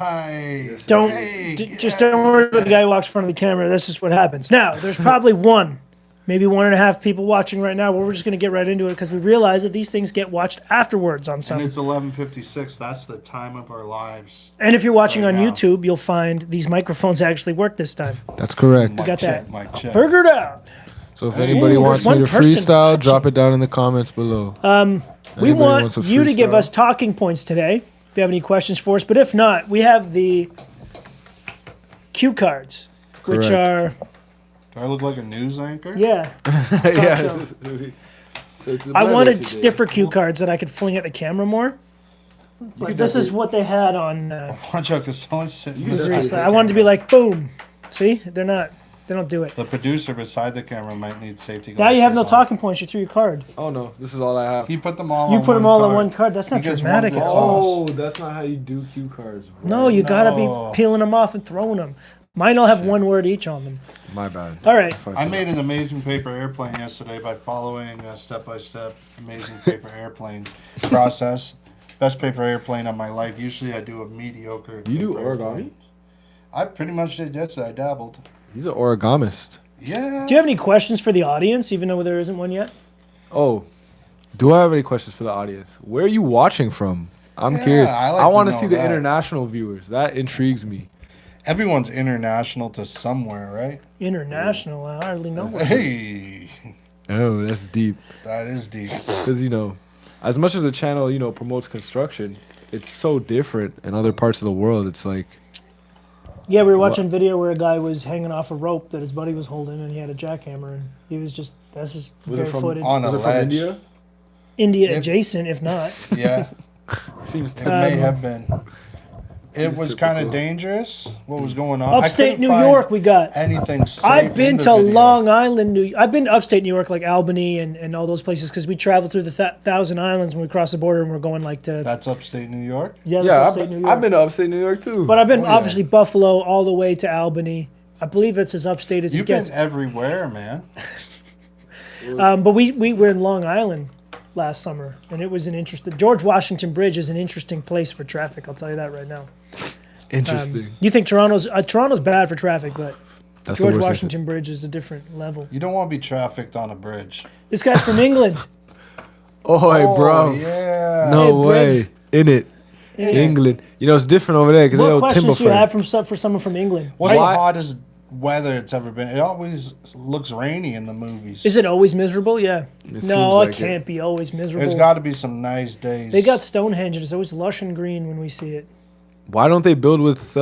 Hi. Don't Hey, just don't worry about the guy who walks in front of the camera. This is what happens. Now, there's probably maybe 1.5 people watching right now. But we're just going to get right into it because we realize that these things get watched afterwards on some. And it's 11:56. That's the time of our lives. And if you're watching right on now. YouTube, you'll find these microphones actually work this time. That's correct. Mic got check, that. mic check. Figured out. So if anybody wants me to there's one person freestyle, watching. drop it down in the comments below. We Anybody want wants a you to give freestyle? us talking points today. If you have any questions for us, but if not, we have the cue cards, which Correct. are Do I look like a news anchor? yeah. yeah. show. So it's the I weather wanted today. stiffer cue cards that I could fling at the camera more. But this is what they had on. Watch out, because someone's sitting You beside just- the I wanted to be camera. like, boom. See, they're not. They don't do it. The producer beside the camera might need safety Now glasses. you have no on. talking points. You threw your card. Oh no, this is all I have. He put them all. You on put them one all on card. one card. That's not He gets dramatic one at to all. toss. that's not how you do cue cards. No, you gotta No. be peeling them off and throwing them. Mine all have one word each on them. My bad. All right. I made an amazing paper airplane yesterday by following a step-by-step amazing paper airplane process. Best paper airplane of my life. Usually I do a mediocre. You do paper origami? airplane. I pretty much did yesterday. I dabbled. He's an origamist. Yeah. Do you have any questions for the audience, even though there isn't one yet? Oh, do I have any questions for the audience? Where are you watching from? I'm Yeah, curious. I like I to want to know see the that. international viewers. That intrigues me. Everyone's international to somewhere, right? International. I hardly know one. Hey, Oh, that's deep. that is deep. Because, as much as the channel, promotes construction, it's so different in other parts of the world. It's like, Yeah, we were watching a video where a guy was hanging off a rope that his buddy was holding, and he had a jackhammer, and he was that's just Was it from- barefooted. On a was it from ledge. India? India It- adjacent, if not. Yeah, Seems it to may have been. It Seems was kind of typical. dangerous. What was going on? I Upstate couldn't New find York, we got. anything safe I've been in the to video. Long Island, I've been to upstate New York, like Albany and all those places, because we travel through the Thousand Islands when we cross the border, and we're going like to That's upstate New York. that's Yeah, upstate New York. I've been to upstate New York too. But I've been Oh, yeah. obviously Buffalo all the way to Albany. I believe it's as upstate as You've it gets. been everywhere, man. But we were in Long Island last summer, and it was an interesting. George Washington Bridge is an interesting place for traffic. I'll tell you that right now. Interesting. You think Toronto's bad for traffic, but That's the George worst Washington Bridge is a different level. You don't want to be trafficked on a bridge. This guy's from England. Oh, hey, bro. Yeah. No Hey, way. In it. England. It's different over there because What they have timber questions do you have frame. for someone from England? What's Why- the hottest weather it's ever been? It always looks rainy in the movies. Is it always miserable? Yeah. seems No, like it can't be always miserable. There's got to be some nice days. They got Stonehenge, and it's always lush and green when we see it. Why don't they build with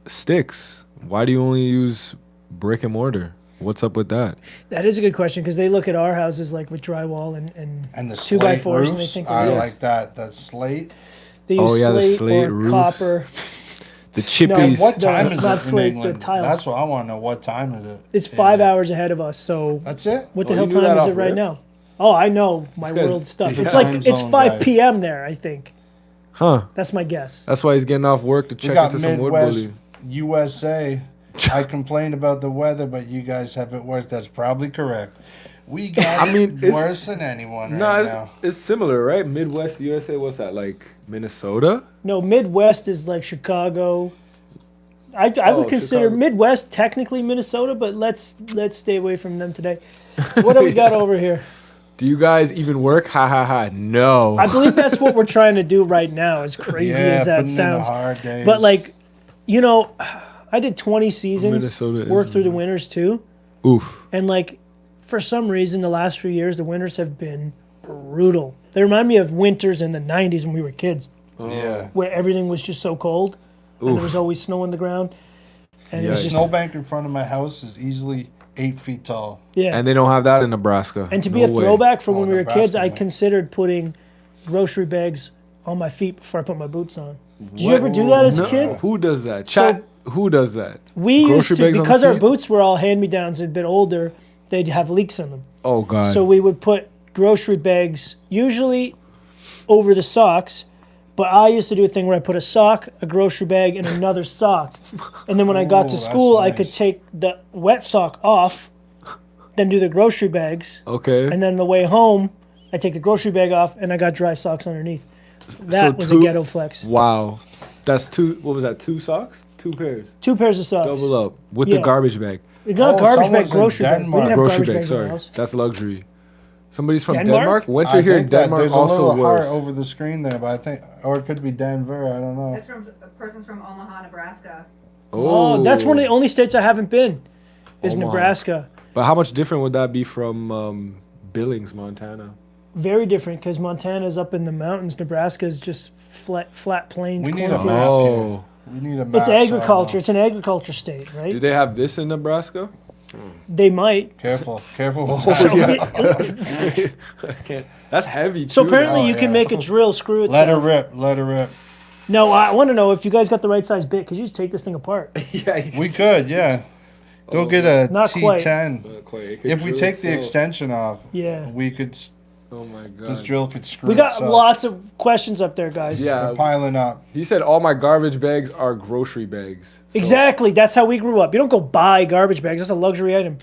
sticks? Why do you only use brick and mortar? What's up with that? That is a good question, because they look at our houses like with drywall and the 2x4s, slate and they roofs. think I we're like that. That slate. They use Oh, yeah, the slate, slate or roofs. copper. The No, chippies. What No, time is not it in slate, the England? tile. That's what I want to know. What time is it? It's 5 hours ahead of us, so That's it. what the Oh, hell you knew time that is it off right rip? now? Oh, I know my This guy's- world stuff. he's It's a like time it's zone 5 guy. p.m. there, I think. Huh. That's my guess. That's why he's getting off work to We check got into some wood Midwest bully. USA. I complained about the weather, but you guys have it worse. That's probably correct. We got it it's- worse than anyone No, right now. it's similar, right? Midwest USA, what's that, like Minnesota? No, Midwest is like Chicago. I would consider Chicago. Midwest technically Minnesota, but let's stay away from them today. What do we got over here? Do you guys even work? Ha ha ha. No. I believe that's what we're trying to do right now, as crazy as that putting in the sounds. hard days. But like, I did 20 seasons, Minnesota is worked through the winters too. Oof. And like, for some reason, the last few years, the winters have been brutal. They remind me of winters in the 90s when we were kids, yeah, where everything was just so cold and there Oof. was always snow on the ground. And it the was just, snowbank in front of my house is easily 8 feet tall. yeah. And they don't have that in Nebraska. And to be No a way. throwback from Oh, when we were Nebraska kids, I might. considered putting grocery bags on my feet before I put my boots on. Did you ever do that as a No. kid? Who does that? Chat, who does that? We used Grocery to, bags on because our feet? boots were all hand-me-downs and a bit older, they'd have leaks in them. Oh, God. So we would put grocery bags, usually over the socks, but I used to do a thing where I put a sock, a grocery bag, and another sock. And then when I got to Ooh, that's school, I could nice. take the wet sock off, then do the grocery bags, okay. and then the way home, I take the grocery bag off, and I got dry socks underneath. That So was two- a ghetto flex. Wow. That's two. What was that? 2 socks? 2 pairs. 2 pairs of socks. Double up with Yeah. the garbage bag. It's not Oh, garbage bag, someone's in grocery bag. We Denmark. didn't have Grocery garbage bag. bags in the Sorry, house. that's luxury. Somebody's from Denmark? Denmark. Winter I here in think that Denmark there's a also little heart worse. over the screen there, but I think, or it could be Denver. I don't know. This from a person's from Omaha, Nebraska. Oh, that's one of the only states I haven't been. Is Omaha. Nebraska. But how much different would that be from Billings, Montana? Very different because Montana's up in the mountains. Nebraska is just flat plains. We need a cornfields. map Oh. here. We need a map. It's so I know. agriculture. It's an agriculture state, Do right? they have this in Nebraska? They might. Careful. I can't. That's heavy. So too. apparently Oh, you can yeah. make a drill screw Let her itself. rip. Let her rip. No, I want to know if you guys got the right size bit. Could you just take this thing apart? yeah, We could, yeah. Go Oh, get a Not quite. T10. not quite. It could If we drill take the itself. extension off, Yeah. we could. Oh my god. This drill could screw We got itself. lots of questions up there, guys. Yeah. They're piling up. He said all my garbage bags are grocery bags. So- Exactly. That's how we grew up. You don't go buy garbage bags. That's a luxury item.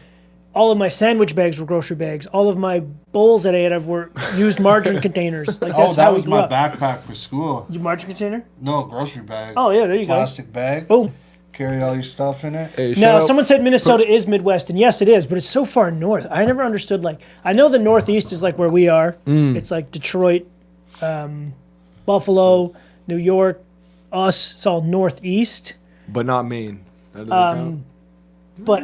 All of my sandwich bags were grocery bags. All of my bowls that I ate of were used margarine containers. Like Oh, that's that how we was grew my up. backpack for school. You margarine container? No, grocery bag. Oh yeah, there you Plastic bag. go. Boom. Carry all your stuff in it. Hey, Now, shout out- someone said Minnesota is Midwest, and yes, it is, but it's so far north. I never understood. Like, I know the Northeast is like where we are. It's like Detroit, Buffalo, New York, us. It's all Northeast. but not Maine. That doesn't count. But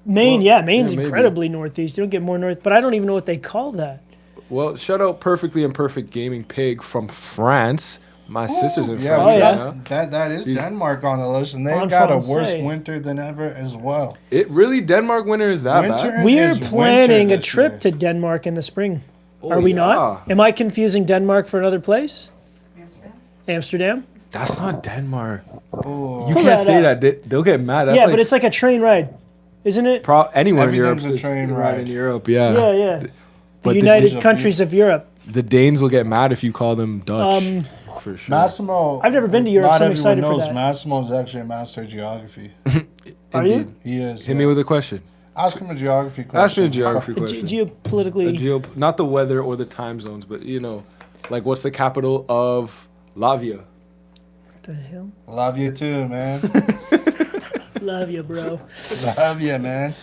Maine, Well, yeah, Maine's yeah, maybe. incredibly Northeast. You don't get more north, but I don't even know what they call that. Well, shout out Perfectly Imperfect Gaming Pig from France. My sister's in Yeah, France we Oh, right yeah. now. that is These- Denmark on the list, and they En got a worse français. winter than ever as well. It really Denmark winter is that Winter? bad? We're is planning winter a this trip year. to Denmark in the spring. Oh, Are we yeah. not? Am I confusing Denmark for another place? Amsterdam. Amsterdam? That's not Denmark. Oh, You Pull can't that say up. that. They'll get mad. That's Yeah, like but it's like a train ride, isn't it? anywhere in Europe. Everything's a train right ride. in Europe. Yeah. Yeah, yeah. The But United the- Countries of Europe. The Danes will get mad if you call them Dutch. For sure. Massimo. I've never been to Europe, Not so I'm everyone excited for knows that. Massimo is actually a master of geography. Are you? Indeed. He is. Hit me with a question. Ask him a geography question. Ask me a geography Ge- question. geopolitically. Not the weather or the time zones, but like what's the capital of Latvia? What the hell? Love you too, man. Love you, bro. Love you, man.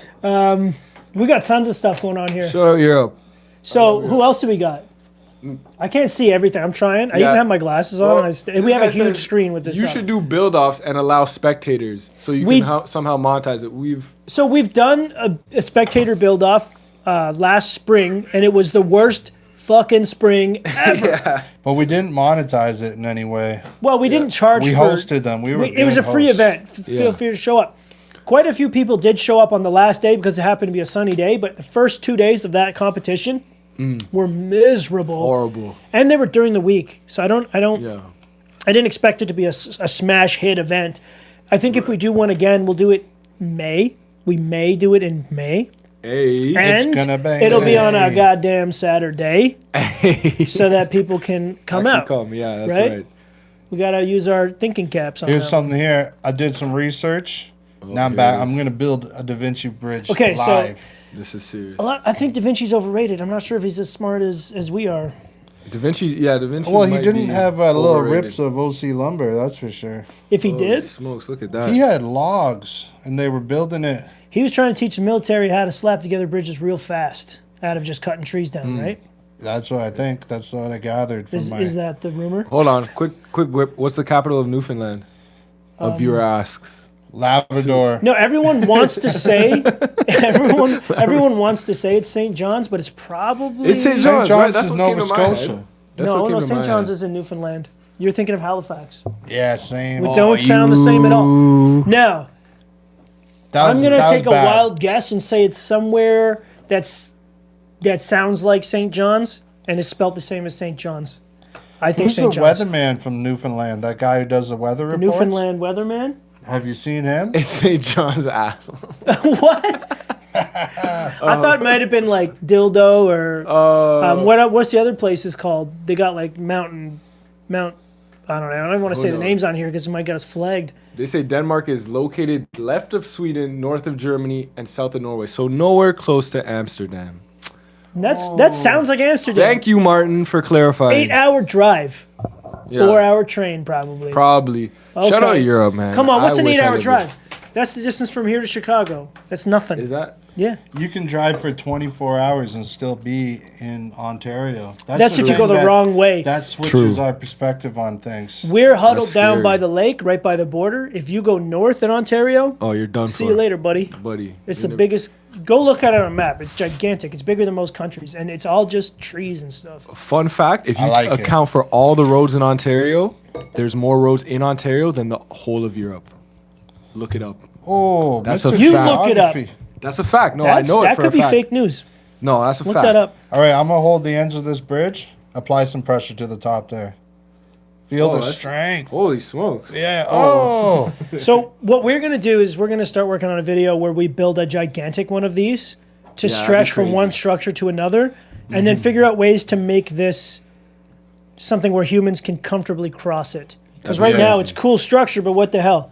We got tons of stuff going on here. Shout out Europe. So who else do we got? I can't see everything. I'm trying. I Yeah. even have my glasses on. Well, And we have a this guy huge said screen with this. You up. should do build-offs and allow spectators, so you We- can somehow monetize it. So we've done a spectator build off last spring, and it was the worst fucking spring ever. But we didn't monetize it in any way. Well, we didn't charge We for hosted them. We were. it was a good free hosts. event. Yeah. Feel free to show up. Quite a few people did show up on the last day because it happened to be a sunny day, but the first 2 days of that competition were miserable. Horrible. And they were during the week. So Yeah. I didn't expect it to be a smash hit event. I think if we do one again, we'll do it May. We may do it in May. Hey. And gonna be it'll be on a May. goddamn Saturday so that people can come Actually out. come. Yeah, that's right? right. We got to use our thinking caps on Here's that. something here. I did some research. now I'm here back. it is. I'm gonna build a Da Vinci bridge Okay, so- live. This is serious. I think Da Vinci's overrated. I'm not sure if he's as smart as we are. Da Vinci. Da Vinci. Well, he might didn't be have little overrated. rips of OC lumber. That's for sure. If he Holy did, smokes! Look at that. He had logs, and they were building it. he was trying to teach the military how to slap together bridges real fast out of just cutting trees down, right? That's what I think. That's what I gathered from my. Is that the rumor? Hold on, quick whip. What's the capital of Newfoundland? A viewer asks. Labrador. No, everyone wants to say everyone wants to say it's St. John's, but it's probably It's St. St. John's. John's right? That's is what Nova came to my head. Scotia. That's no, what came no. to St. my John's head. is in Newfoundland. You're thinking of Halifax. Yeah, same. We don't sound the same at all. Now, I'm gonna take a wild guess and say it's somewhere that sounds like St. John's and is spelled the same as St. John's. I think Who's the St. John's. weatherman from Newfoundland? That guy who does the weather The reports? Newfoundland weatherman. Have you seen him? It's St. John's ass. What? I thought it might have been like dildo or what's the other places called? They got like Mount. I don't know. I don't want to say the knows? names on here because it might get us flagged. They say Denmark is located left of Sweden, north of Germany, and south of Norway. So nowhere close to Amsterdam. And that sounds like Amsterdam. Thank you, Martin, for clarifying. 8-hour drive. Yeah. 4-hour train, probably. Probably. Okay. Shout out to Europe, man. Come on, what's I an wish I 8-hour lived drive? That's the distance from here to Chicago. That's nothing. there. Is that? Yeah. You can drive for 24 hours and still be in Ontario. That's the if you go thing the wrong way. That switches True. our perspective on things. We're huddled That's down scary. by the lake, right by the border. If you go north in Ontario, Oh, you're done see for. you later, buddy. Buddy. It's You're the nev- biggest. Go look at it on a map. It's gigantic. It's bigger than most countries, and it's all just trees and stuff. Fun fact, if you I like it. account for all the roads in Ontario, there's more roads in Ontario than the whole of Europe. Look it up. Oh, That's Mr. a You look it up. Geography. That's a fact. No, That's, I know that it for could a be fact. fake news. No, that's a Look fact. that up. All right, I'm going to hold the ends of this bridge. Apply some pressure to the top there. Feel Oh, the that's- strength. Holy smokes. Yeah. Oh. So what we're gonna do is we're gonna start working on a video where we build a gigantic one of these to Yeah, that'd stretch be from crazy. one structure to another, and then figure out ways to make this something where humans can comfortably cross it. Because That'd right be now amazing. it's cool structure, but what the hell?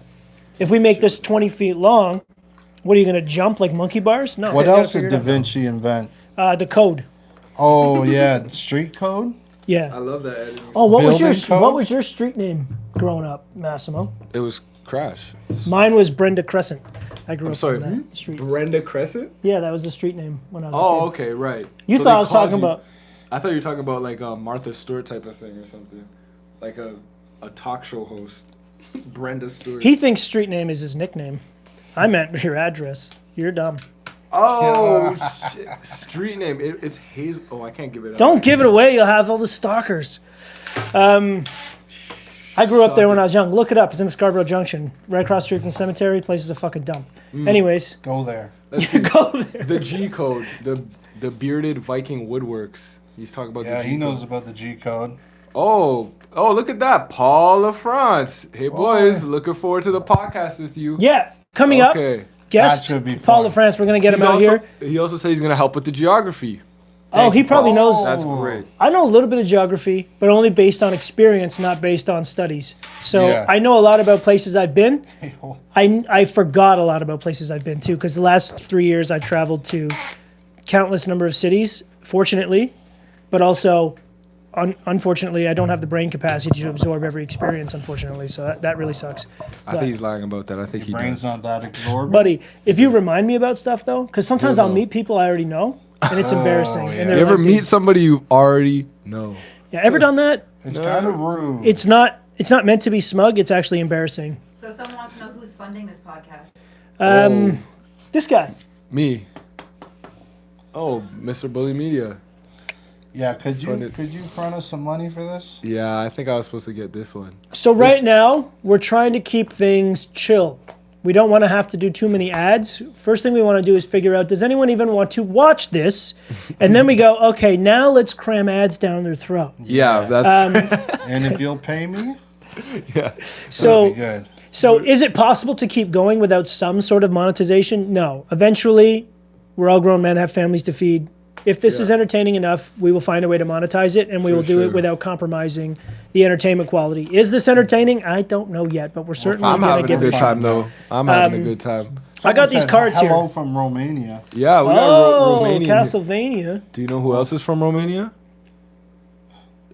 If we make this 20 feet long, what are you gonna jump like monkey bars? No. What you gotta else figure did it Da out. Vinci invent? The code. Oh, yeah. Street code? Yeah. love that editing. Oh, what was your Building code? what was your street name growing up, Massimo? It was Crash. Mine was Brenda Crescent. I grew up sorry, on that street. Brenda Crescent? Yeah, that was the street name when I was a Oh, kid. okay, right. You So thought they I was called talking you- about... I thought you were talking about like a Martha Stewart type of thing or something. Like a talk show host. Brenda Stewart. He thinks street name is his nickname. I meant your address. You're dumb. Oh, shit. Street name. It's Hazel. Oh, I can't give it up. Don't give it away. You'll have all the stalkers. I grew up there when I was young. Look it up. It's in the Scarborough Junction, right across the street from the cemetery. Place is a fucking dump. Anyways, Go there. Let's see. go there. The G code. The bearded Viking woodworks. He's talking about Yeah, the G he knows code. about the G code. Oh, look at that. Paul LaFrance. Hey, boys. Looking forward to the podcast with you. Yeah, coming up, Okay. guest That should be Paul fun. LaFrance. We're gonna get him out here. He also said he's going to help with the geography. Oh, he probably knows. That's great. I know a little bit of geography, but only based on experience, not based on studies. So Yeah. I know a lot about places I've been. I forgot a lot about places I've been to because the last 3 years I've traveled to countless number of cities, fortunately, but also unfortunately I don't have the brain capacity to absorb every experience, unfortunately. So that really sucks. I think he's lying about that. I think he Brain's does. not that exorbitant. Buddy, if you remind me about stuff though, because sometimes You'll I'll know. meet people I already know, and it's embarrassing. yeah. And they're You ever like, meet somebody you already know? Yeah, ever done that? It's kind of rude. It's not meant to be smug. It's actually embarrassing. So someone wants to know who's funding this podcast. This guy. Me. Oh, Mr. Bully Media. Yeah, could Fund you it. front us some money for this? Yeah, I think I was supposed to get this one. So right now we're trying to keep things chill. We don't want to have to do too many ads. First thing we want to do is figure out, does anyone even want to watch this? And then we go, okay, now let's cram ads down their throat. Yeah, that's And if you'll pay me, yeah. So that'd be good. So is it possible to keep going without some sort of monetization? No. Eventually, we're all grown men, have families to feed. If this is entertaining enough, we will find a way to monetize it, and we will do sure. it without compromising the entertainment quality. Is this entertaining? I don't know yet, but we're certainly I'm going to having a give it good a time shot. though. I'm having a good time. I got Someone these said cards hello here. from Romania. Yeah, we got Oh, Romania. Castlevania. Do you know who else is from Romania?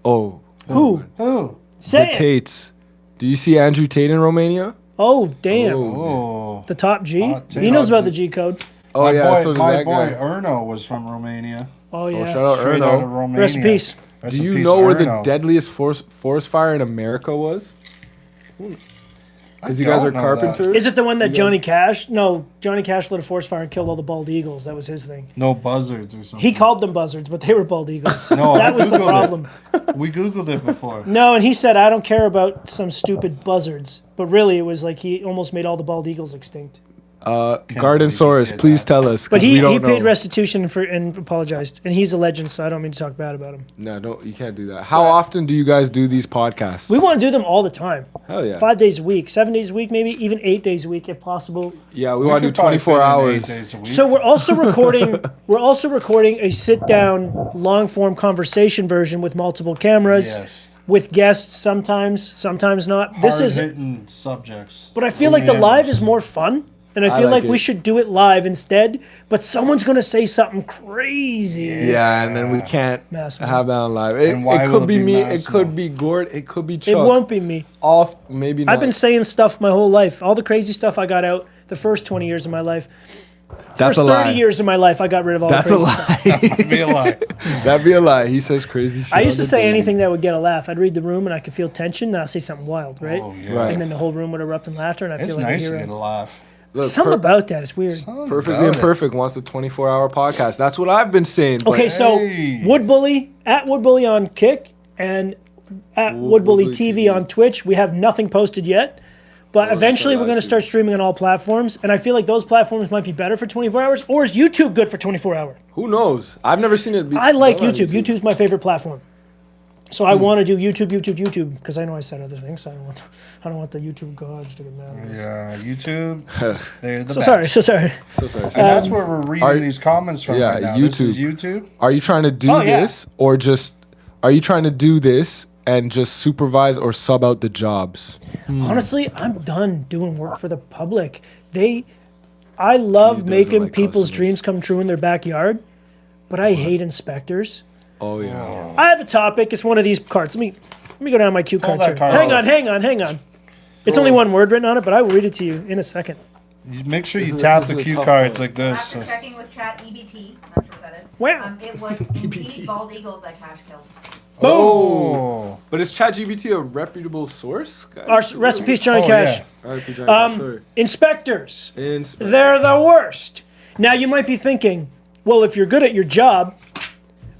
Oh, Who? Who? Say the it. Tates. Do you see Andrew Tate in Romania? Oh, damn. Oh. The top G? Hot He knows take. about the G code. Oh my yeah, boy, so does my that boy guy. Erno was from Romania. Oh, yeah. Oh, shout out Straight out of Erno. Romania. Rest in peace. Rest Do in you peace, know where the Erno. deadliest forest fire in America was? I Because you guys are don't know that. carpenters. Is it the one that Johnny Cash? No, Johnny Cash lit a forest fire and killed all the bald eagles. That was his thing. No buzzards or something. He called them buzzards, but they were bald eagles. No, that I was the Googled problem. We Googled it before. No, and he said, I don't care about some stupid buzzards. But really, it was like he almost made all the bald eagles extinct. Garden believe Source, he did please that. tell us. 'cause But we he don't paid know. restitution and apologized. And he's a legend, so I don't mean to talk bad about him. No, don't. You can't do that. How often do you guys do these podcasts? We want to do them all the time. Hell yeah. 5 days a week, 7 days a week, maybe even 8 days a week if possible. Yeah, we want to do could probably 24 fit in hours. 8 days a week. So we're also recording. We're also recording a sit-down, long-form conversation version with multiple cameras, Yes. with guests sometimes not. This is. Hard-hitting subjects. But I feel like the live is more fun And I feel like we should do it live instead, but someone's going to say something crazy. Yeah, and then we can't Massive. have that on live. And why It will could it be be me. massive? It could be Gord. It could be Chuck. It won't be me. Off, maybe not. I've been saying stuff my whole life. All the crazy stuff I got out the first 20 years of my life. That's First a 30 lie. years of my life, I got rid of all That's the a crazy stuff. lie. That'd be a lie. That'd be a lie. He says crazy shit. I used on to the say daily. anything that would get a laugh. I'd read the room and I could feel tension, and I'd say something wild, right? Oh, yeah. Right. And then the whole room would erupt in laughter, and I It's feel like nice a to hero. get a laugh. Look, Something about that is weird. Perfectly Imperfect wants the 24-hour podcast. That's what I've been saying. But Okay, so Hey. Wood Bully, at Wood Bully on Kick, and at Wood Bully TV on Twitch. We have nothing posted yet, but eventually we're going to start streaming on all platforms, and I feel like those platforms might be better for 24 hours, or is YouTube good for 24 hours? who knows? I've never seen it. I like done on YouTube. YouTube's my favorite platform. So I want to do YouTube, because I know I said other things. So I don't want the YouTube gods to get mad at us. Yeah, YouTube. They're the So best. sorry. So sorry. And that's where we're reading are- these comments from yeah, right now. This is YouTube. YouTube. Are you trying to do Oh, yeah. this, or just are you trying to do this and just supervise or sub out the jobs? Honestly, I'm done doing work for the public. I love doesn't making like people's customers. dreams come true in their backyard, but I hate inspectors. Oh yeah. I have a topic. It's one of these cards. Let me go down my cue cards that here. card Hang out. on. It's only one word written on it, but I will read it to you in a second. You make sure you This is- tap this the is a cue tough cards one. like this. After checking with chat EBT, not sure what that is. Wow. It was indeed bald eagles that Cash killed. Oh. But is ChatGPT a reputable source? Guys? Our, rest in peace, Johnny Oh, Cash. yeah. R.I.P. Johnny Cash, sorry. Inspectors. Inspector. They're the worst. Now you might be thinking, well, if you're good at your job,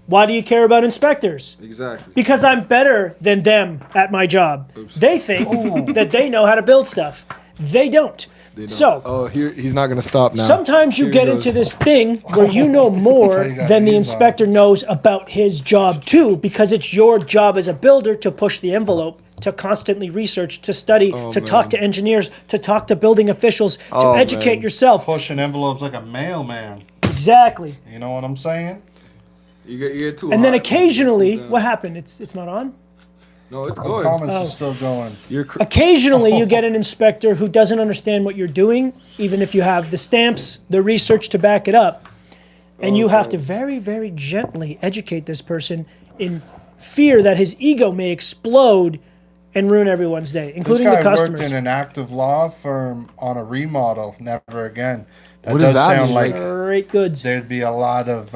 why do you care about inspectors? Exactly. Because I'm better than them at my job. They think that they know how to build stuff. They don't. They don't. So oh, he's not gonna stop now. sometimes you Here get he into goes. this thing where you know more how you got than the these on. inspector knows about his job too, because it's your job as a builder to push the envelope, to constantly research, to study, to talk to engineers, to talk to building officials, to Oh, educate man. yourself. Pushing envelopes like a mailman. Exactly. You know what I'm saying? You get too. And then hot. occasionally, Yeah. what happened? It's not on? No, it's The good. comments Oh. are still going. You're Occasionally, you get an inspector who doesn't understand what you're doing, even if you have the stamps, the research to back it up. And you have to very, very gently educate this person in fear that his ego may explode and ruin everyone's day, This including guy the customers. worked in an active law firm on a remodel. Never again. That What does does that sound mean? like Great goods. there'd be a lot of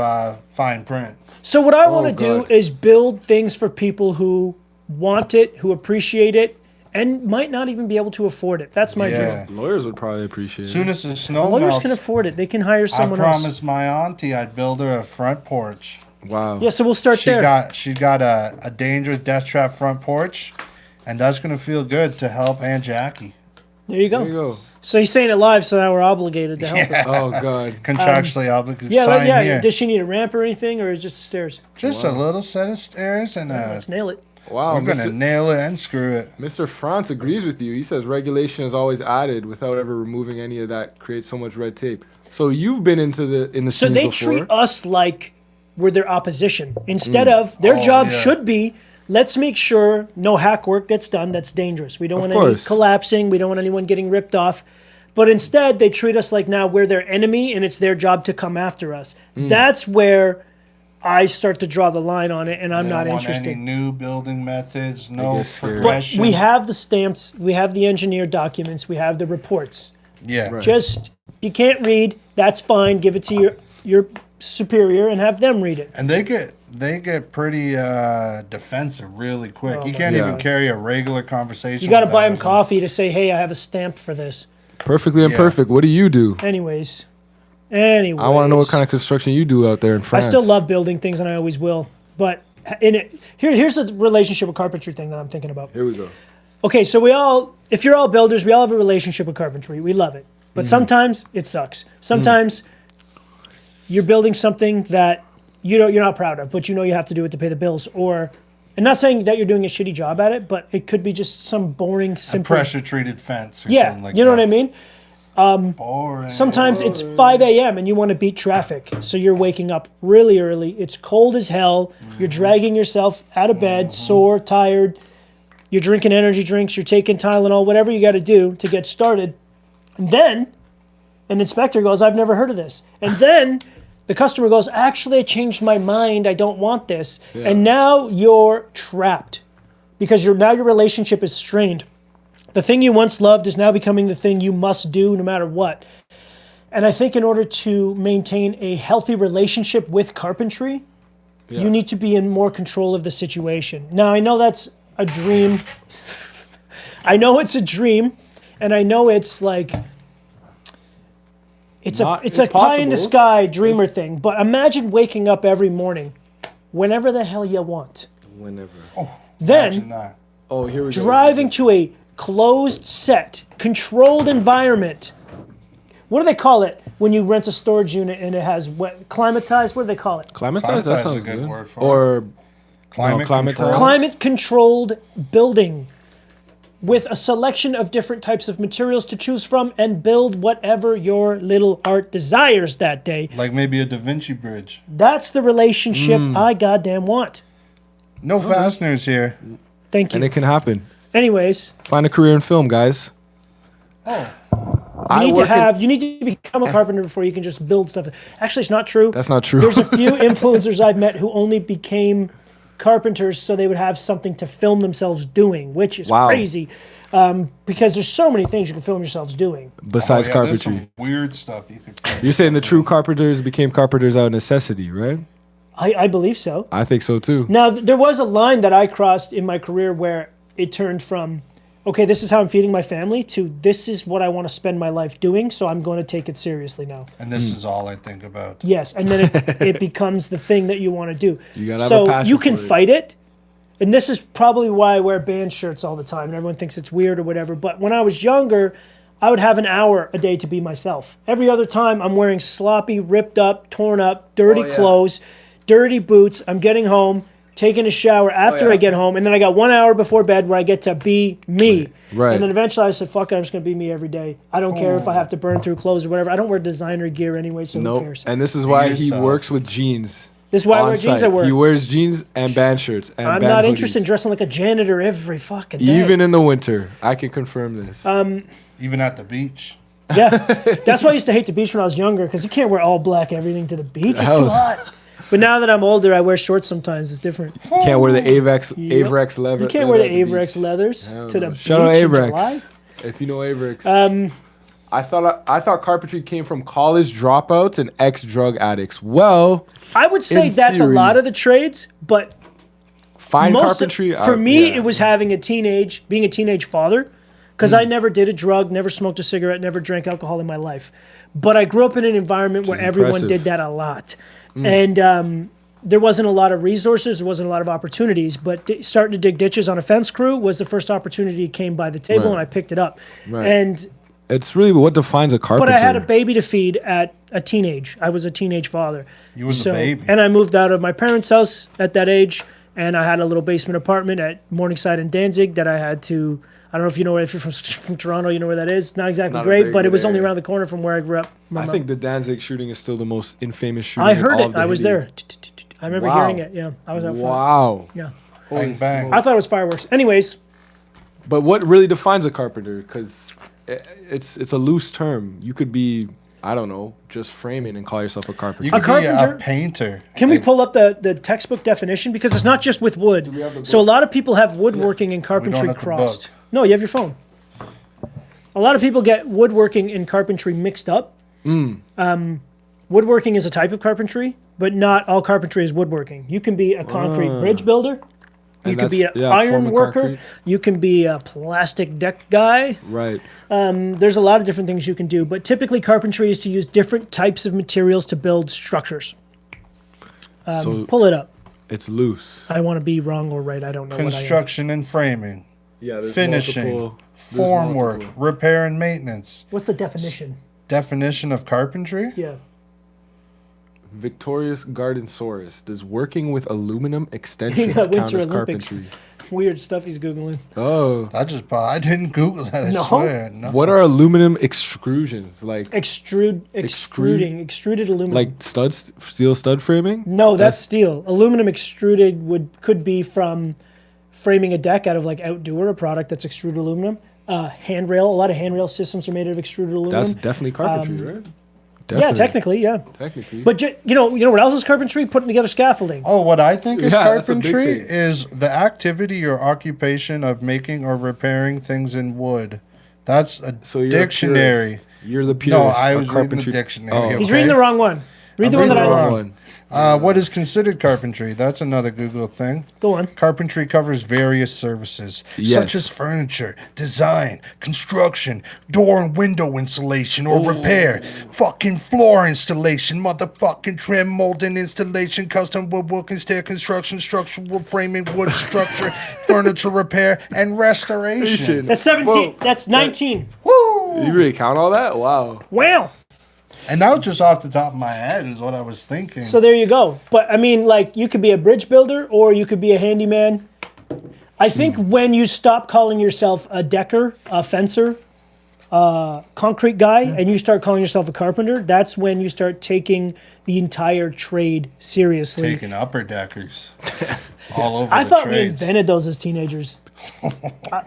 fine print. So what I want to do God. is build things for people who want it, who appreciate it, and might not even be able to afford it. That's my Yeah. dream. Lawyers would probably appreciate As it. soon as the snow Lawyers melts, can afford it. They can hire I someone else. promised my auntie I'd build her a front porch. Wow. Yeah, so we'll start there. She got a dangerous death trap front porch, and that's gonna feel good to help Aunt Jackie. There you go. There you go. So he's saying it live, so now we're obligated to help her. Oh God. Contractually obligated. Yeah, Sign yeah. here. Does she need a ramp or anything, or is it just the stairs? Just a little set of stairs, and Let's nail it. Wow. we're gonna Mr. nail it and screw it. Mr. France agrees with you. He says regulation is always added without ever removing any of that. Creates so much red tape. So you've been in the So scenes they before. treat us like we're their opposition. Instead of their Oh, job yeah. should be, let's make sure no hack work gets done that's dangerous. We don't Of want any course. collapsing. We don't want anyone getting ripped off. But instead, they treat us like now we're their enemy and it's their job to come after us. That's where I start to draw the line on it, and I'm They not don't want interested. any new building methods, no get scared. But progression. we have the stamps, we have the engineered documents, we have the reports. yeah. Right. Just, you can't read, that's fine. Give it to your superior and have them read it. And they get pretty defensive really quick. You can't Yeah. even carry a regular conversation. You got to without buy them them. coffee to say, hey, I have a stamp for this. Perfectly imperfect. What do you do? Anyways. I want to know what kind of construction you do out there in I France. still love building things, and I always will. But here's the relationship with carpentry thing that I'm thinking about. Here we go. Okay, so if you're all builders, we all have a relationship with carpentry. We love it. But sometimes it sucks. Sometimes you're building something that you're not proud of, but you know you have to do it to pay the bills. And not saying that you're doing a shitty job at it, but it could be just some boring, simple. Pressure treated fence or Yeah, something like you know that. what I mean? Boring. Sometimes it's 5 a.m. and you want to beat traffic. So you're waking up really early. It's cold as hell. You're dragging yourself out of bed, sore, tired. You're drinking energy drinks. You're taking Tylenol, whatever you got to do to get started. And then An inspector goes, I've never heard of this. And then the customer goes, actually, I changed my mind. I don't want this. Yeah. And now you're trapped because now your relationship is strained. The thing you once loved is now becoming the thing you must do no matter what. And I think in order to maintain a healthy relationship with carpentry, you need to be in more control of the situation. Now, I know that's a dream. I know it's a dream, and I know it's like it's a pie in the sky dreamer thing. But imagine waking up every morning, whenever the hell you want. Whenever. Then here we go. driving to a closed set, controlled environment. What do they call it when you rent a storage unit and it has climatized? What do they call it? Climatized? That sounds is a good word for or climate climate control. Climate controlled building with a selection of different types of materials to choose from and build whatever your little art desires that day. Like maybe a Da Vinci bridge. That's the relationship I goddamn want. No fasteners here. Thank you. and it can happen. Anyways, Find a career in film, guys. you need to become a carpenter before you can just build stuff. Actually, it's not true. That's not true. There's a few influencers I've met who only became carpenters so they would have something to film themselves doing, which is crazy. Because there's so many things you can film yourselves doing. Besides There's carpentry. some weird stuff you could. You're saying the true carpenters became carpenters out of necessity, right? I believe so. I think so too. Now, there was a line that I crossed in my career where it turned from, okay, this is how I'm feeding my family, to this is what I want to spend my life doing, so I'm going to take it seriously now. And this is all I think about. Yes, and then it becomes the thing that you want to do. You gotta have a passion you can for it. fight it, and this is probably why I wear band shirts all the time, and everyone thinks it's weird or whatever, but when I was younger, I would have an hour a day to be myself. Every other time, I'm wearing sloppy, ripped up, torn up, dirty clothes, dirty boots. I'm getting home, taking a shower after I get home, and then I got 1 hour before bed where I get to be me. Right. And then eventually I said, fuck it, I'm just going to be me every day. I don't care if I have to burn through clothes or whatever. I don't wear designer gear anyway, so who cares? And this is why he yourself. works with jeans. This is why I wear on jeans site. at work. He wears jeans and band shirts and I'm band not hoodies. interested in dressing like a janitor every fucking day. Even in the winter. I can confirm this. Even at the beach. Yeah. That's why I used to hate the beach when I was younger, because you can't wear all black everything to the beach. It's too hot. But now that I'm older, I wear shorts sometimes. It's different. Can't wear the Avrex leather. You can't wear the leather at Avrex beach. leathers Hell to no. the Shout out beach in July. Avrex. If you know Avrex. I thought carpentry came from college dropouts and ex-drug addicts. Well, I would say in that's a theory. lot of the trades, but fine most carpentry. for me, it was being a teenage father, because I never did a drug, never smoked a cigarette, never drank alcohol in my life. But I grew up in an environment where everyone impressive. did that a lot. And there wasn't a lot of resources, there wasn't a lot of opportunities, but starting to dig ditches on a fence crew was the first opportunity that came by the table, Right. and I picked it up. Right. And It's really what defines a carpenter. but I had a baby to feed at a teenage. I was a teenage father. You was a baby. And I moved out of my parents' house at that age, and I had a little basement apartment at Morningside in Danzig that I had to. I don't know if you know, if you're from Toronto, you know where that is. Not exactly not a great, very but it good was only area. around the corner from where I grew up. I think the Danzig shooting is still the most infamous shooting. I in heard all it. of the I was Haiti. there. I remember Wow. hearing it. Yeah, I was out front. Wow. Yeah, Bang, bang. I thought it was fireworks. Anyways, But what really defines a carpenter? Because it's a loose term. You could be, I don't know, just framing and call yourself a carpenter. You could be carpenter? a painter. can we pull up the textbook definition, because it's not just with wood. So a lot of people have woodworking and carpentry have the crossed. book. No, you have your phone. A lot of people get woodworking and carpentry mixed up. Woodworking is a type of carpentry, but not all carpentry is woodworking. You can be a concrete bridge builder. You And can be an that's- iron forming worker. concrete. You can be a plastic deck guy. Right. There's a lot of different things you can do, but typically carpentry is to use different types of materials to build structures. So Pull it up. it's loose. I want to be wrong or right. I don't know Construction and framing. Yeah, there's Finishing. Form work. Repair and maintenance. What's the definition? Definition of carpentry? Yeah. Victorious Gardensaurus. Does working with aluminum extensions Yeah, count Winter as Olympics. carpentry? Weird stuff he's Googling. Oh. I didn't Google that, I No? swear. No. What are aluminum extrusions? Like Extruded aluminum. like steel stud framing? No, that's steel. Aluminum extruded could be from framing a deck out of like Outdoor, a product that's extruded aluminum. handrail. A lot of handrail systems are made of extruded aluminum. That's definitely carpentry, right? Yeah, technically, yeah. Technically. But you know what else is carpentry? Putting together scaffolding. Oh, what I think is Yeah, that's a big carpentry thing. is the activity or occupation of making or repairing things in wood. That's a So you're dictionary. A purist. You're the purist. No, I of was reading the carpentry. dictionary. Oh. He's okay? reading the wrong one. Read the I'm one that reading I the like. wrong what is considered carpentry? That's another Google thing. Go on. Carpentry covers various services, Yes. such as furniture, design, construction, door and window installation or repair, fucking floor installation, motherfucking trim, molding installation, custom woodworking, stair construction, structural framing, wood structure, furniture repair, and restoration. That's 17. Whoa. That's 19. Woo! You really count all that? Wow. Wow. And that was just off the top of my head is what I was thinking. So there you go. But I mean, like, you could be a bridge builder or you could be a handyman. I think when you stop calling yourself a decker, a fencer, a concrete guy, and you start calling yourself a carpenter, that's when you start taking the entire trade seriously. Taking upper deckers all over I the thought we trades. invented those as teenagers.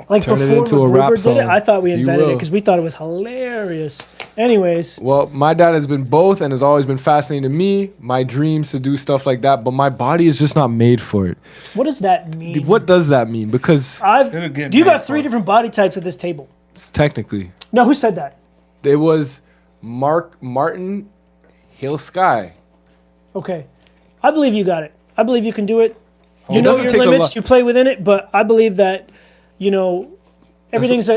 Like Turn it before into a rap MacGruber did it, song. I thought we You invented it will. because we thought it was hilarious. Anyways, Well, my dad has been both and has always been fascinating to me. My dreams to do stuff like that, but my body is just not made for it. what does that mean? What does that mean? Because It'll get You made got for 3 it. different body types at this table. technically, No, who said that? it was Martin Hill Sky. Okay. I believe you got it. I believe you can do it. You It know doesn't your take a limits, lot. you play within it, but I believe that, you know, everything's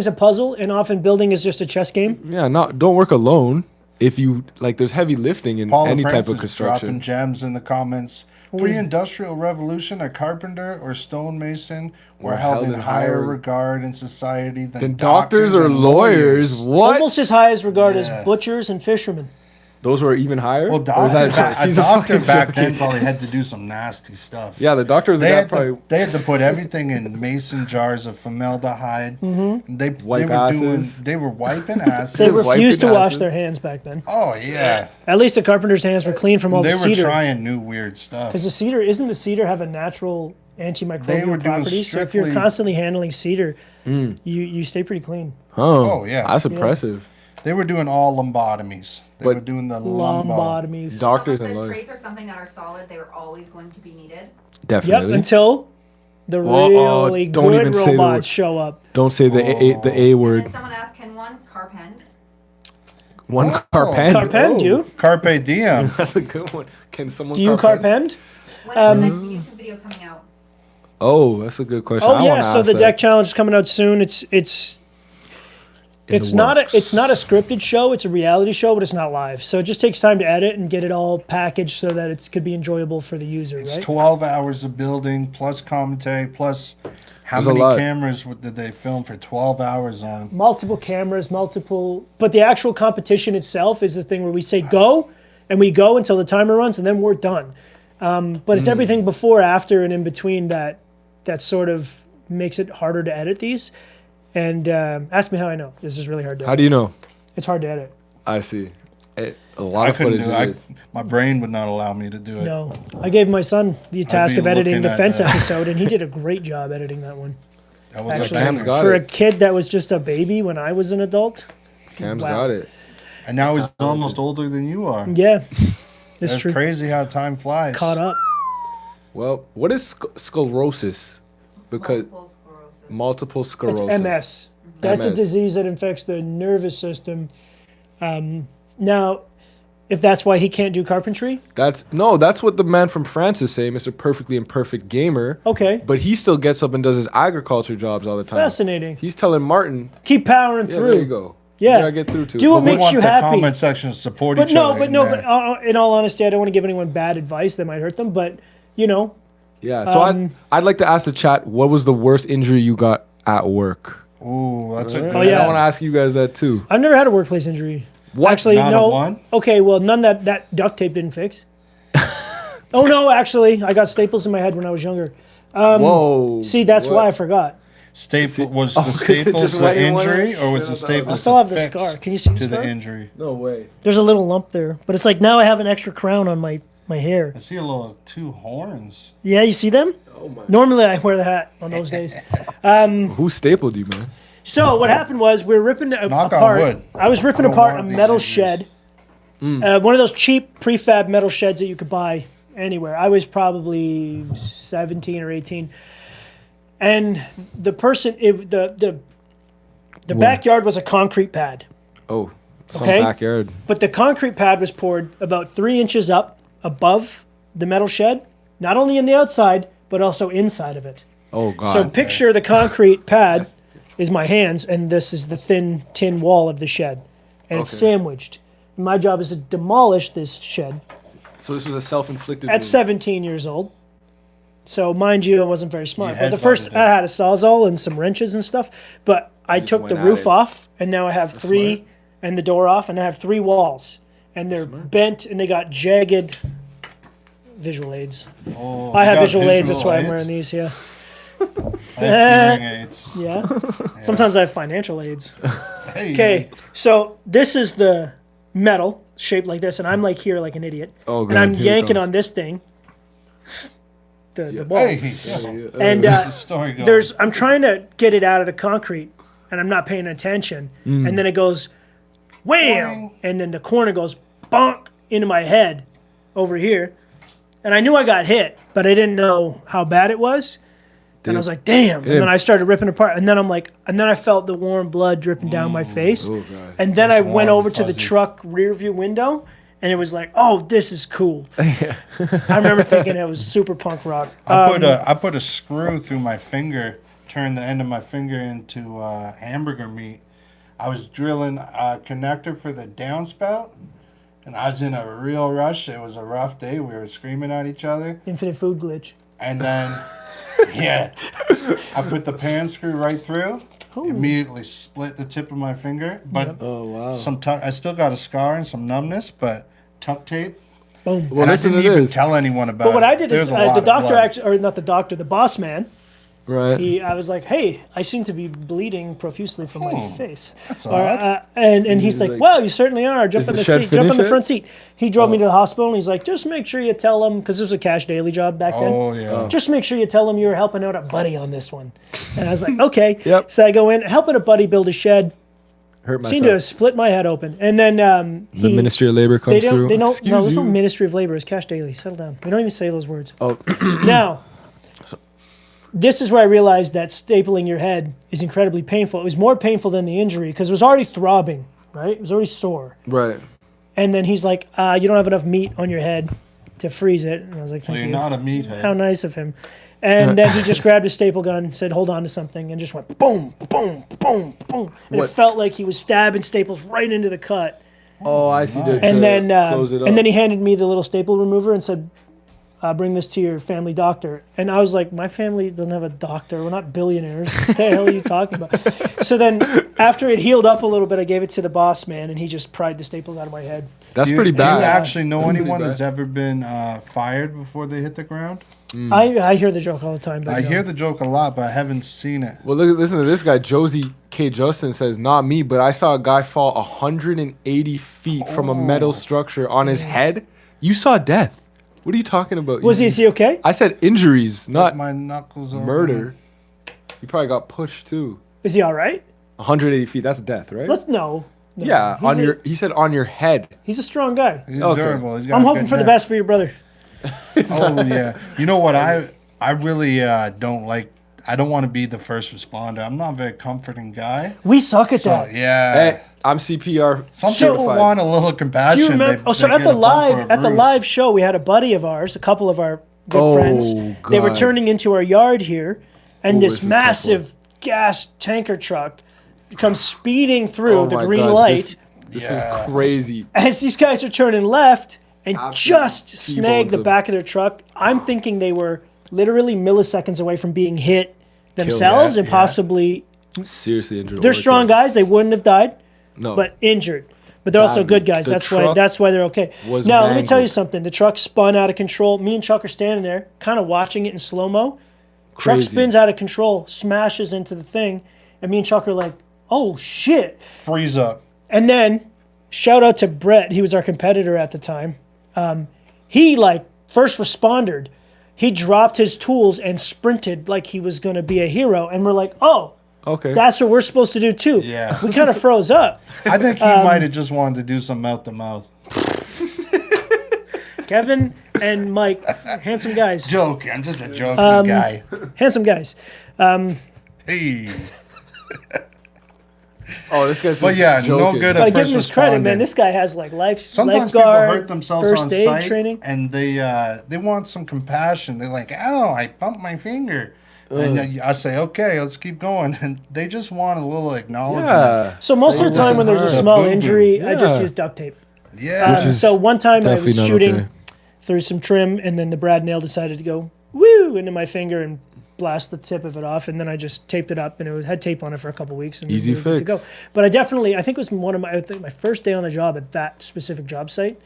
a puzzle and often building is just a chess game. Yeah, don't work alone. If you like, there's heavy lifting in Paula any type Francis of dropping construction. gems in the comments. Pre-industrial revolution, a carpenter or stonemason were held in higher regard in society than Then doctors or and lawyers, what? Almost as high as regard Yeah. as butchers and fishermen. Those were even higher. Well, Or is doctor, that- a she's doctor fucking back joking. then probably had to do some nasty stuff. Yeah, the doctors They got had, probably. they had to put everything in mason jars of formaldehyde. Mm-hmm. They Wipe asses. they were wiping asses. They wiping refused to wash acid. their hands back then. Oh yeah, At least the carpenter's hands were clean from all they the were cedar. trying new weird stuff. Because the cedar have a natural They were antimicrobial doing properties. So if you're strictly- constantly handling cedar, you stay pretty clean. Oh, Oh, yeah. that's impressive. They were doing all lobotomies. They But- were doing the lumbo. Lobotomies. Doctors Some and of the lawyers, traits are something that are solid. They were always going to be needed. Yep, definitely. until the Whoa, really don't good even say the word. robots show up. Don't say the A And word. then someone asked, can one carpend? One Oh. carpend. Carpend, Oh, you? Carpe diem. That's a good one. Can someone? Do you carpend? When is the next YouTube video coming out? Oh, that's a good question. Oh I yeah, wanna so ask the that. deck challenge is coming out soon. It's the not works. it's not a scripted show. It's a reality show, but it's not live. So it just takes time to edit and get it all packaged so that it could be enjoyable for the user. It's Right? 12 hours of building plus commentary plus how There's a many lot. cameras did they film for 12 hours on? Multiple cameras, but the actual competition itself is the thing where we say go, and we go until the timer runs, and then we're done. But it's everything before, after, and in between that sort of makes it harder to edit these. And ask me how I know. This is really hard to edit. How do you know? It's hard to edit. I see. A lot I of couldn't footage. do It it. is. My brain would not allow me to do it. No. I gave my son the task be of editing looking the at fence that. episode, and he did a great job editing that one. That was Actually, a Cam's banger. got for a it. kid that was just a baby when I was an adult. Cam's Wow. got it. And now he's almost older than you are. Yeah, that's It's true. crazy how time flies. Caught up. Well, what is sclerosis? Because Multiple sclerosis. multiple It's sclerosis. MS. That's a MS. disease that infects the nervous system. Now, if that's why he can't do carpentry, That's what the man from France is saying, Mr. Perfectly Imperfect Gamer. okay, But he still gets up and does his agriculture jobs all the time. fascinating. He's telling Martin, Keep powering yeah, through. there you go. Yeah. You gotta get through to Do it. what But we makes want you the happy. comment section to support But each no, other. but in no, that. but in all honesty, I don't want to give anyone bad advice that might hurt them. But you know, Yeah. So I'd like to ask the chat, what was the worst injury you got at work? Ooh, that's a good Oh, yeah. I want to ask you guys that too. I've never had a workplace injury. What? Actually, Not a no. one? Okay, well, none that duct tape didn't fix. Oh no, actually, I got staples in my head when I was younger. Whoa. See, that's What? why I forgot. Staple was Oh, the 'cause it staples just the went in one injury, way? or was Yeah, the no, staples I still have the fix scar. Can you see the to scar? the injury? No way. There's a little lump there, but it's like now I have an extra crown on my hair. I see a little 2 horns. Yeah, you see them? Oh my. Normally I wear the hat on those days. Who stapled you, man? So what happened was we were ripping Knock on apart. wood. I was ripping I don't apart a want these metal injuries. shed. One of those cheap prefab metal sheds that you could buy anywhere. I was probably 17 or 18. And the person, the backyard was a concrete pad. Oh, some Okay. backyard. But the concrete pad was poured about 3 inches up above the metal shed, not only in the outside, but also inside of it. Oh God. So picture the concrete pad is my hands, and this is the thin tin wall of the shed. And it's Okay. sandwiched. And my job is to demolish this shed So this was a self-inflicted. at wound. 17 years old. So mind you, I wasn't very smart. You But the first, headbutted it. I had a sawzall and some wrenches and stuff. But I just took the went at roof it. off, and now I have three, and the door off, and I have 3 walls. And they're bent, and they got jagged visual aids. Oh, I you have got visual aids, that's why I'm aids? wearing these, yeah. I have hearing aids. Yeah. Sometimes I have financial aids. Hey. Okay, so this is the metal shaped like this, and I'm like here like an idiot. Oh, and God, I'm here it yanking comes. on this thing. The ball. Hey. And The story goes. I'm trying to get it out of the concrete, and I'm not paying attention. And then it goes, wham! Boing. And then the corner goes bonk into my head over here. And I knew I got hit, but I didn't know how bad it was. And I was like, damn. And then I started ripping apart. And then I'm like, and then I felt the warm blood dripping down my face. Oh God. And then I went warm over and to the fuzzy. truck rear view window, and it was like, oh, this is cool. I remember thinking it was super punk rock. I put a screw through my finger, turned the end of my finger into hamburger meat. I was drilling a connector for the downspout, and I was in a real rush. It was a rough day. We were screaming at each other. Infinite food glitch. And then, yeah, I put the pan screw right through. Immediately split the tip of my finger. But Oh wow. I still got a scar and some numbness, but tuck tape. Boom. And I listen didn't to even this. tell anyone about it. But what I did There's is a lot the of doctor blood. actually, or not the doctor, the boss man. Right. I was like, hey, I seem to be bleeding profusely from my face. That's Or, odd. and he's like, like, well, you certainly are. Jump Is in the the shed seat. Jump in finished the yet? front seat. He drove me to the hospital, and he's like, just make sure you tell him, because this was a cash daily job back then. Oh, yeah. Just make sure you tell him you were helping out a buddy on this one. And I was like, okay. Yep. So I go in, helping a buddy build a shed. Hurt myself. Seemed to have split my head open. And then The Ministry of Labor comes they don't, through. they don't, Excuse no, there's no you. Ministry of Labor. It's cash daily. Settle down. We don't even say those words. Oh. Now, this is where I realized that stapling your head is incredibly painful. It was more painful than the injury because it was already throbbing, right? It was already sore. Right. And then he's like, you don't have enough meat on your head to freeze it. And I was like, So thank you're you. not a meathead. How nice of him. And then he just grabbed a staple gun, said, hold on to something, and just went boom, boom, boom, boom. And What? it felt like he was stabbing staples right into the cut. Oh, I see. Nice. And then, close it up. and then he handed me the little staple remover and said, bring this to your family doctor. And I was like, my family doesn't have a doctor. We're not billionaires. What the hell are you talking about? So then after it healed up a little bit, I gave it to the boss man, and he just pried the staples out of my head. That's Do you- pretty Do bad. you actually know That's pretty anyone bad. that's ever been fired before they hit the ground? I hear the joke all the time. But I no. hear the joke a lot, but I haven't seen it. Well, listen to this guy. Josie K. Justin says, not me, but I saw a guy fall 180 feet from a metal structure on his head. You saw death. What are you talking about? Is he okay? I said injuries, not My knuckles open. murder. He probably got pushed too. Is he all right? 180 feet, that's death, right? No. Yeah, He's he said on your head. He's a strong guy. He's Okay. durable. He's got I'm a hoping good for the neck. best for your brother. Oh yeah. You know what? I really don't like. I don't want to be the first responder. I'm not a very comforting guy. We suck at So that. yeah. Hey, I'm CPR Some certified. people want a little compassion. Do you remember? They So get at the a bump or a live bruise. show, we had a buddy of ours, a couple of our good friends. They were God. turning into our yard here, and Ooh, this this is a tough massive gas tanker truck comes speeding through Oh the my green God, light This Yeah. is crazy. as these guys are turning left and Absolutely just snag the T-bones back of their truck. I'm thinking they were literally milliseconds away from being hit themselves yeah, and yeah. possibly. Seriously injured. They're or strong killed. guys. They wouldn't have died, No. but injured. But they're also Badly. good guys. The That's truck why they're okay. was Now let me tell you mangled. something. The truck spun out of control. Me and Chuck are standing there, kind of watching it in slow mo. Truck Crazy. spins out of control, smashes into the thing, and me and Chuck are like, "Oh shit!" Freeze up. And then, shout out to Brett. He was our competitor at the time. He first respondered. He dropped his tools and sprinted like he was going to be a hero. And we're like, oh, Okay. That's what we're supposed to do too. Yeah. We kind of froze up. I think he might have just wanted to do some mouth to mouth. Kevin and Mike, handsome guys. Joke. I'm just a joking guy. Handsome guys. Hey. Oh, this guy's But just yeah, no joking. good Gotta at give first him his credit, man. responding. This guy has like Sometimes lifeguard, people hurt themselves first on aid site, training. and they want some compassion. They're like, "Oh, I bumped my finger," and then I say, "Okay, let's keep going." And they just want a little acknowledgement. Yeah. So most of the time when there's a The small boo-boo. injury, I just Yeah. use duct tape. Yeah. Which is So one time I definitely was not shooting okay. through some trim, and then the brad nail decided to go woo into my finger and blast the tip of it off, and then I just taped it up, and had tape on it for a couple weeks. And Easy we were good to fix. go. But I think it was my first day on the job at that specific job site,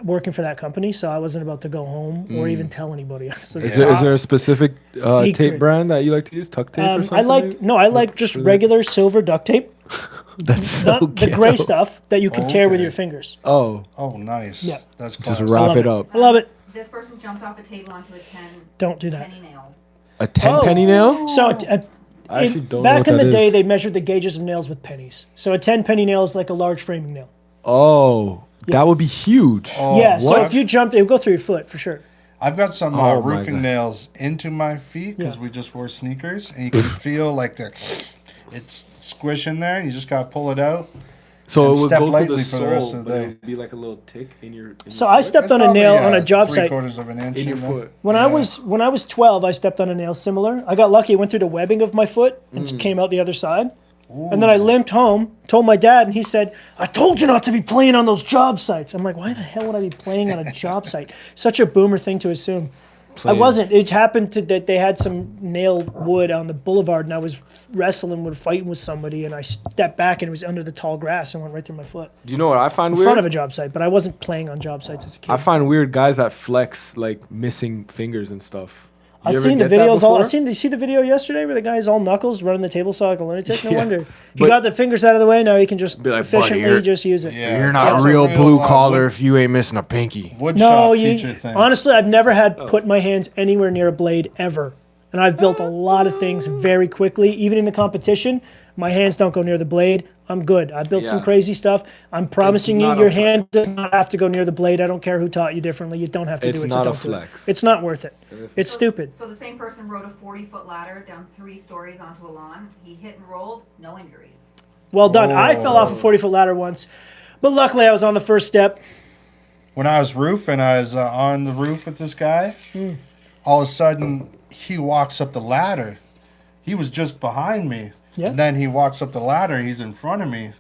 working for that company. So I wasn't about to go home or even tell anybody. So Is there a specific Secret. tape brand that you like to use? Tuck tape or something? I like just regular silver duct tape, That's so not the gray ghetto. stuff that you can tear with Okay. your fingers. Oh, Oh, nice. Yeah. That's just classic. wrap love it it. up. I love it. This person jumped off a table onto a 10 Don't do that. penny nail. A 10 Oh. penny nail? So I actually don't know back what in that the day, is. they measured the gauges of nails with pennies. So a 10 penny nail is like a large framing nail. Oh, that would be huge. Oh, Yeah, so what? if you jumped, it would go through your foot for sure. I've got some Oh my roofing God. nails into my feet because Yeah. we just wore sneakers, and you can feel like it's squish in there. You just gotta pull it out. So And it would step go through lightly the for the rest sole, of the but day. it would be like a little tick in your. So I stepped That's on a probably, nail on a job site. 3/4 of an inch in your there. foot. When I was 12, I stepped on a nail similar. I got lucky. It went through the webbing of my foot and came out the other side. And then I limped home, told my dad, and he said, "I told you not to be playing on those job sites." I'm like, why the hell would I be playing on a job site? Such a boomer thing to assume. I wasn't. It happened that they had some nailed wood on the boulevard, and I was fighting with somebody, and I stepped back, and it was under the tall grass and went right through my foot. Do you know what I find In weird? front of a job site, but I wasn't playing on job sites as a kid. I find weird guys that flex like missing fingers and stuff. I've You ever seen the get that videos. before? Did you see the video yesterday where the guy's all knuckles running the table saw like a lunatic? No Yeah. wonder. He But- got the fingers out of the way. Now he can just Be like, efficiently "Buddy, you're- just use it. Yeah. You're not That's a real blue wood- collar if you ain't missing a pinky. Wood No, shop you. teacher thing. Honestly, I've never had Oh. put my hands anywhere near a blade ever, and I've built a lot of things very quickly. Even in the competition, my hands don't go near the blade. I'm good. I built some Yeah. crazy stuff. I'm promising you, not your a flex. hand does not have to go near the blade. I don't care who taught you differently. You don't have to It's do it. not so a don't do it. flex. It's not worth it. It's stupid. So the same person rode a 40-foot ladder down 3 stories onto a lawn. He hit and rolled, no injuries. Well done. I fell off a 40-foot ladder once, but luckily I was on the first step. When I was roofing, I was on the roof with this guy. All of a sudden, he walks up the ladder. He was just behind me. Yeah. And then he walks up the ladder. He's in front of me.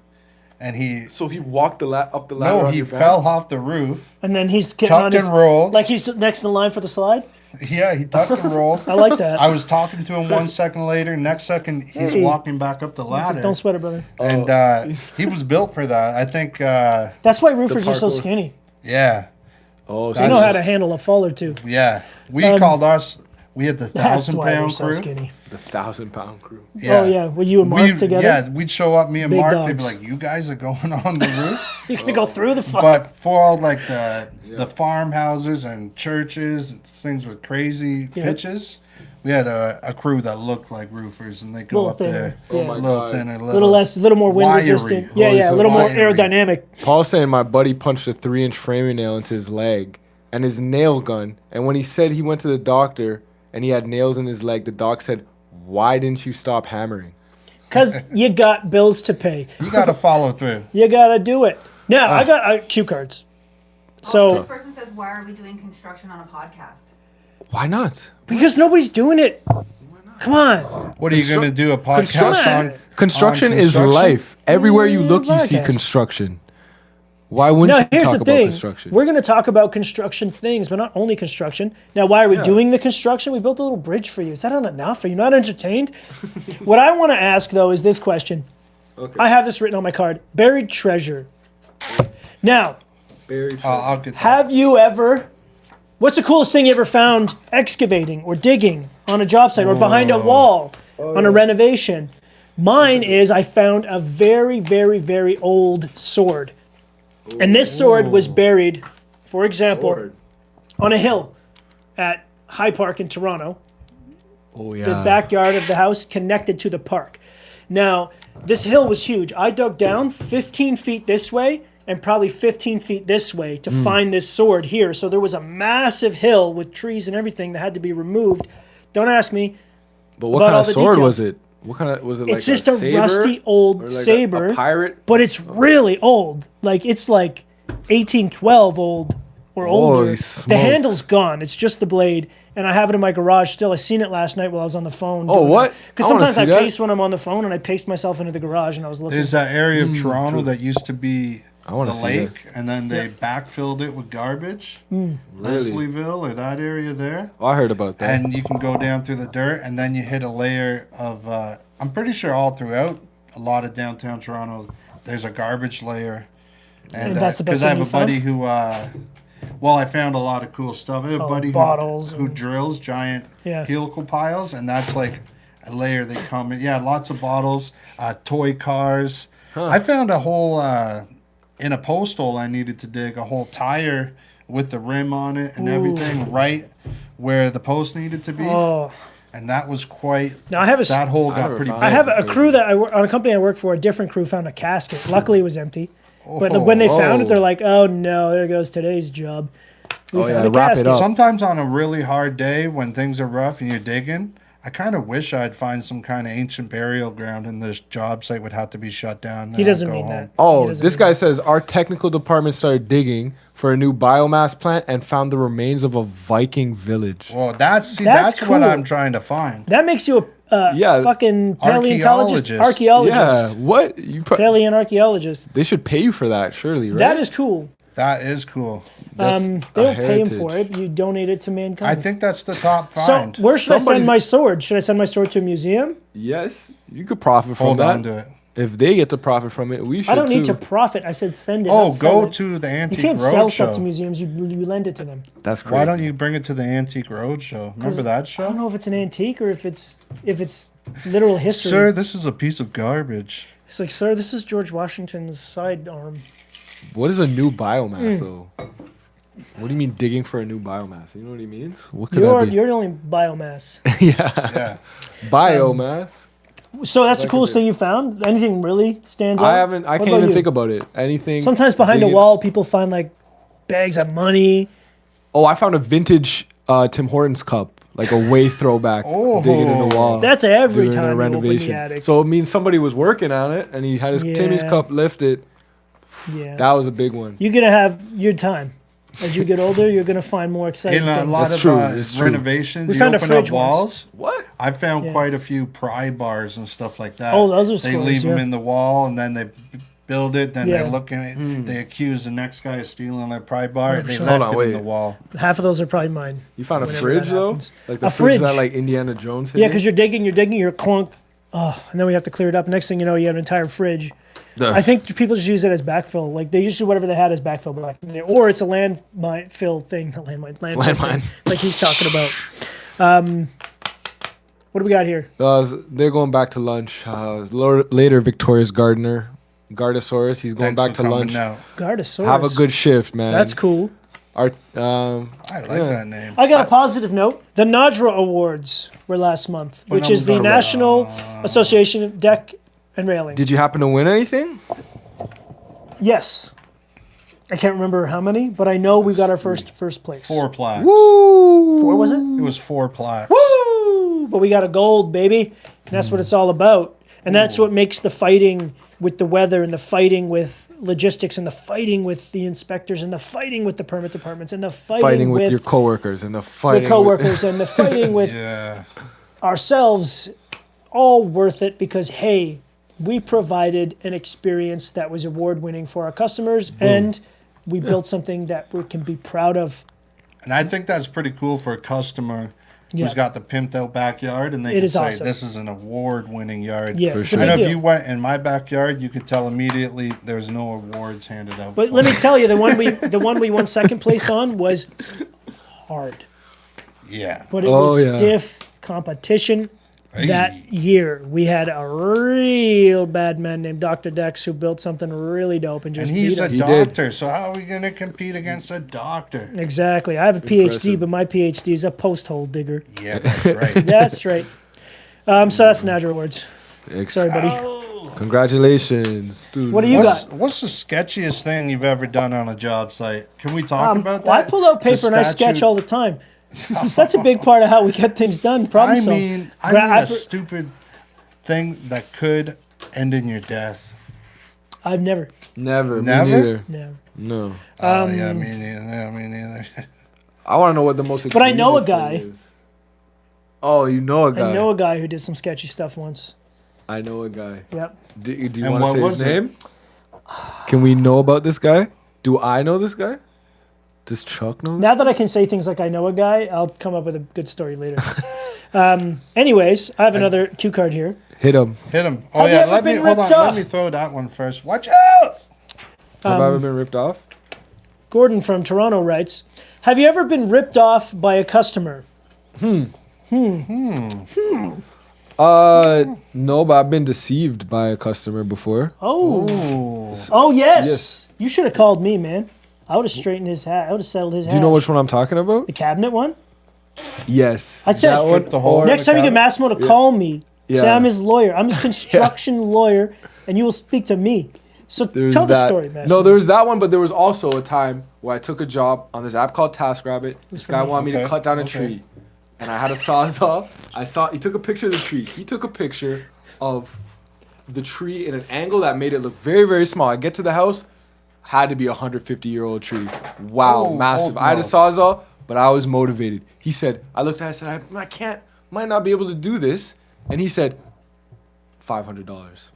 And he... So he walked up the ladder. No, on he your back? fell off the roof. And then he's getting on Tucked his, and rolled. like he's next in line for the slide. Yeah, he tucked and rolled. I like that. I was talking to him 1 second later. Next second, he's Hey. walking back up the ladder. Don't sweat it, brother. And he was built for that. I think, That's why roofers are so parkour. skinny. yeah. Oh, so They know That's- how to handle a fall or two. Yeah. We Um, called us... We had the That's why they're 1,000-pound so crew. skinny. the 1,000-pound crew. Oh yeah, were you and Mark together? Yeah, we'd show up, me and Big Mark. dogs. They'd be like, "You guys are going on the roof," You're gonna go through the fuck. but for all like the farmhouses and churches, and things with crazy Yeah. pitches, we had a crew that looked like roofers, and they go Little up thinner, there, yeah. Oh my a little God. thinner, a little less, a little more wind wiry. resistant. Oh, Yeah, yeah, a so little more wiry. aerodynamic. Paul's saying my buddy punched a 3-inch framing nail into his leg and his nail gun. And when he said he went to the doctor and he had nails in his leg, the doc said, "Why didn't you stop hammering?" Because you got bills to pay. You got to follow through. You gotta do it. Now I got cue cards. Also, So this person says, why are we doing construction on a podcast? Why not? because nobody's doing it. Come on. What are you going to do? A podcast Construction. on Construction on is construction? life. Everywhere you look, you see Podcast. construction. Why wouldn't Now you here's talk the about thing. construction? We're gonna talk about construction things, but not only construction. Now, why are we doing the construction? We built a little bridge for you. Is that not enough? Are you not entertained? What I want to ask though is this question. Okay. I have this written on my card. Buried treasure. Now, Buried I'll get that. have you ever? What's the coolest thing you ever found excavating or digging on a job site or behind a wall on a renovation? Mine is I found a very, very, very old sword. And this sword was buried, for example, Sword. on a hill at High Park in Toronto. Oh The yeah. backyard of the house connected to the park. Now, this hill was huge. I dug down 15 feet this way and probably 15 feet this way to find this sword here. So there was a massive hill with trees and everything that had to be removed. Don't ask me. But what about kind all of the sword detail. was it? What kind of was it? It's like just a saber? rusty Or old like saber. a pirate? But it's really old. Like, it's like 1812 old or older. Holy The smoke. handle's gone. It's just the blade. And I have it in my garage still. I seen it last night while I was on the phone. Oh, what? Because I wanna sometimes see I that. pace when I'm on the phone, and I paced myself into the garage, and I was looking. There's that area of Toronto that used to be I wanna the see lake, that. and then they backfilled it with garbage. Really? Leslieville or that area there. Oh, I heard about that. And you can go down through the dirt, and then you hit a layer of. I'm pretty sure all throughout a lot of downtown Toronto, there's a garbage layer. And that's the best because I one have you a buddy found? who. Well, I found a lot of cool stuff. I have a buddy bottles who and- drills giant Yeah. helical piles, and that's like a layer they come in. Yeah, lots of bottles, toy cars. I found a whole in a post hole I needed to dig a whole tire with the rim on it and everything right where the post needed to be. Oh. And that was quite. Now, I have a s- that hole got never pretty. found I big. have a crew that on a company I work for. A different crew found a casket. Luckily, it was empty. But when they found it, Oh. they're like, "Oh no, there goes today's job." We Oh, found yeah, a wrap it casket. up. Sometimes on a really hard day when things are rough and you're digging, I kind of wish I'd find some kind of ancient burial ground and this job site would have to be shut down. He doesn't mean that. He Oh, doesn't this mean guy that. says our technical department started digging for a new biomass plant and found the remains of a Viking village. Well, that's That's what cool. I'm trying to find. That makes you a Yeah. fucking paleontologist, Archaeologist. archaeologist, Yeah, what? alien archaeologist. They should pay you for that, surely, right? That is cool. That is cool. That's They a don't pay him heritage. for it. You donate it to mankind. I think that's the top So find. where should I send Somebody's- my sword? Should I send my sword to a museum? Yes, you could profit from Hold that. on to it. If they get to profit from it, we should I don't need too. to profit. I said send it. Oh, not sell go it. to the You Antique can't sell Road stuff to Show. museums. You lend it to them. That's crazy. Why don't you bring it to the Antique Road Show? Remember that I don't show? know if it's an antique or if it's literal history. Sir, this is a piece of garbage. It's like, sir, this is George Washington's sidearm. What is a new biomass Hmm. though? What do you mean digging for a new biomass? You know what he means? What could You're that be? the only biomass. Yeah, Yeah. biomass. So that's the That coolest could be- thing you found. Anything really stands out? I haven't. I What can't about even you? think about it. Anything. Sometimes behind a digging- wall, people find like bags of money. Oh, I found a vintage Tim Hortons cup, like a way throwback, digging in the wall. That's every during a time you open the renovation. attic. So it means somebody was working on it, and he had his Timmy's Yeah. cup lifted. Yeah. That was a big one. You're gonna have your time. As you get older, you're gonna find more exciting In a things. lot That's of true, it's true. renovations, We you found a open fridge up once. walls. What? I found Yeah. quite a few pry bars and stuff like that. Oh, those are They scores, leave them yeah. in the wall and then they build it. Then Yeah. they're looking at it. They accuse the next guy of stealing their pry bar. They 100%. left Hold on, it wait. in the wall. Half of those are probably mine. You found a Whenever fridge that though, happens. like the A fridge that fridge. like Indiana Jones. Yeah, hid because you're digging, you're clunk. Oh, and then we have to clear it up. Next thing you know, you have an entire fridge. I think people just use it as backfill. Like they used to whatever they had as backfill, or it's a landfill thing, a landmine thing, like he's talking about. What do we got here? They're going back to lunch. Later, Victoria's gardener, Gardosaurus, he's going Thanks back for to coming lunch. out. Gardosaurus. Have a good shift, man. That's cool. Our, I like that name. I got a positive note. The Nadra Awards were last month, which is the Phenomenal. National Association of Deck and Railing. Did you happen to win anything? Yes. I can't remember how many, but I know we got our first place. 4 plaques. Four, was it? It was 4 plaques. Woo! But we got a gold, baby. And that's what it's all about. And that's what makes the fighting with the weather and the fighting with logistics and the fighting with the inspectors and the fighting with the permit departments and the Fighting with your coworkers and the fighting the coworkers and the fighting with Yeah. ourselves, all worth it because, hey, we provided an experience that was award winning for our customers and we built something that we can be proud of. And I think that's pretty cool for a customer Yeah. who's got the pimped out backyard and they It can is say, awesome. this is an award winning yard. Yeah, For it's a sure. I big know if deal. you went in my backyard, you could tell immediately there's no awards handed out. But for let me it. tell you, the one we won second place on was hard. Yeah. But it Oh, was yeah. stiff competition that Hey. year. We had a real bad man named Dr. Dex who built something really dope and And just he's beat a us. He did. doctor, so how are we going to compete against a doctor? Exactly. I have a PhD, Impressive. but my PhD is a post hole digger. Yeah, that's right. That's right. So that's Nadra Awards. Sorry, buddy. Congratulations, dude. What do you got? What's the sketchiest thing you've ever done on a job site? Can we talk about that? Well, I pull out The paper and I sketch statute- all the time. That's a big part of how we get things done. Problem I solve. mean a stupid thing that could end in your death. I've never. Never. Never? Me neither. No. No. Yeah, me neither. Yeah, me neither. I want to know what the most. But I know a egregious guy. thing is. Oh, you know a guy. I know a guy who did some sketchy stuff once. I know a guy. Yep. Do you And want what to say was his it? name? Can we know about this guy? Do I know this guy? Does Chuck know? Now that I can say things like I know a guy, I'll come up with a good story later. Anyways, I have another cue card here. Hit him. Hit him. Oh Have you yeah, ever let me been hold on. ripped off? Let me throw that one first. Watch out! Have I ever been ripped off? Gordon from Toronto writes, have you ever been ripped off by a customer? No, but I've been deceived by a customer before. Oh. Oh, yes. Yes. You should have called me, man. I would have straightened his hat. I would have settled his hat. Do you know which one I'm talking about? The cabinet one? Yes. I'd say That one, Strip the hole. or- next time you get Massimo to call me, say Yeah. I'm his lawyer. I'm his construction lawyer, and you will speak to me. So There's tell the that. story, Massimo. No, there was that one, but there was also a time where I took a job on this app called TaskRabbit. This guy wanted me to Okay, cut down a okay. tree, and I had a sawzall. He took a picture of the tree. He took a picture of the tree in an angle that made it look very, very small. I get to the house, had to be a 150-year-old tree. Wow, Oh, massive. oh, I had a no. sawzall, but I was motivated. He said, I looked at it, I said, I might not be able to do this. And he said, $500.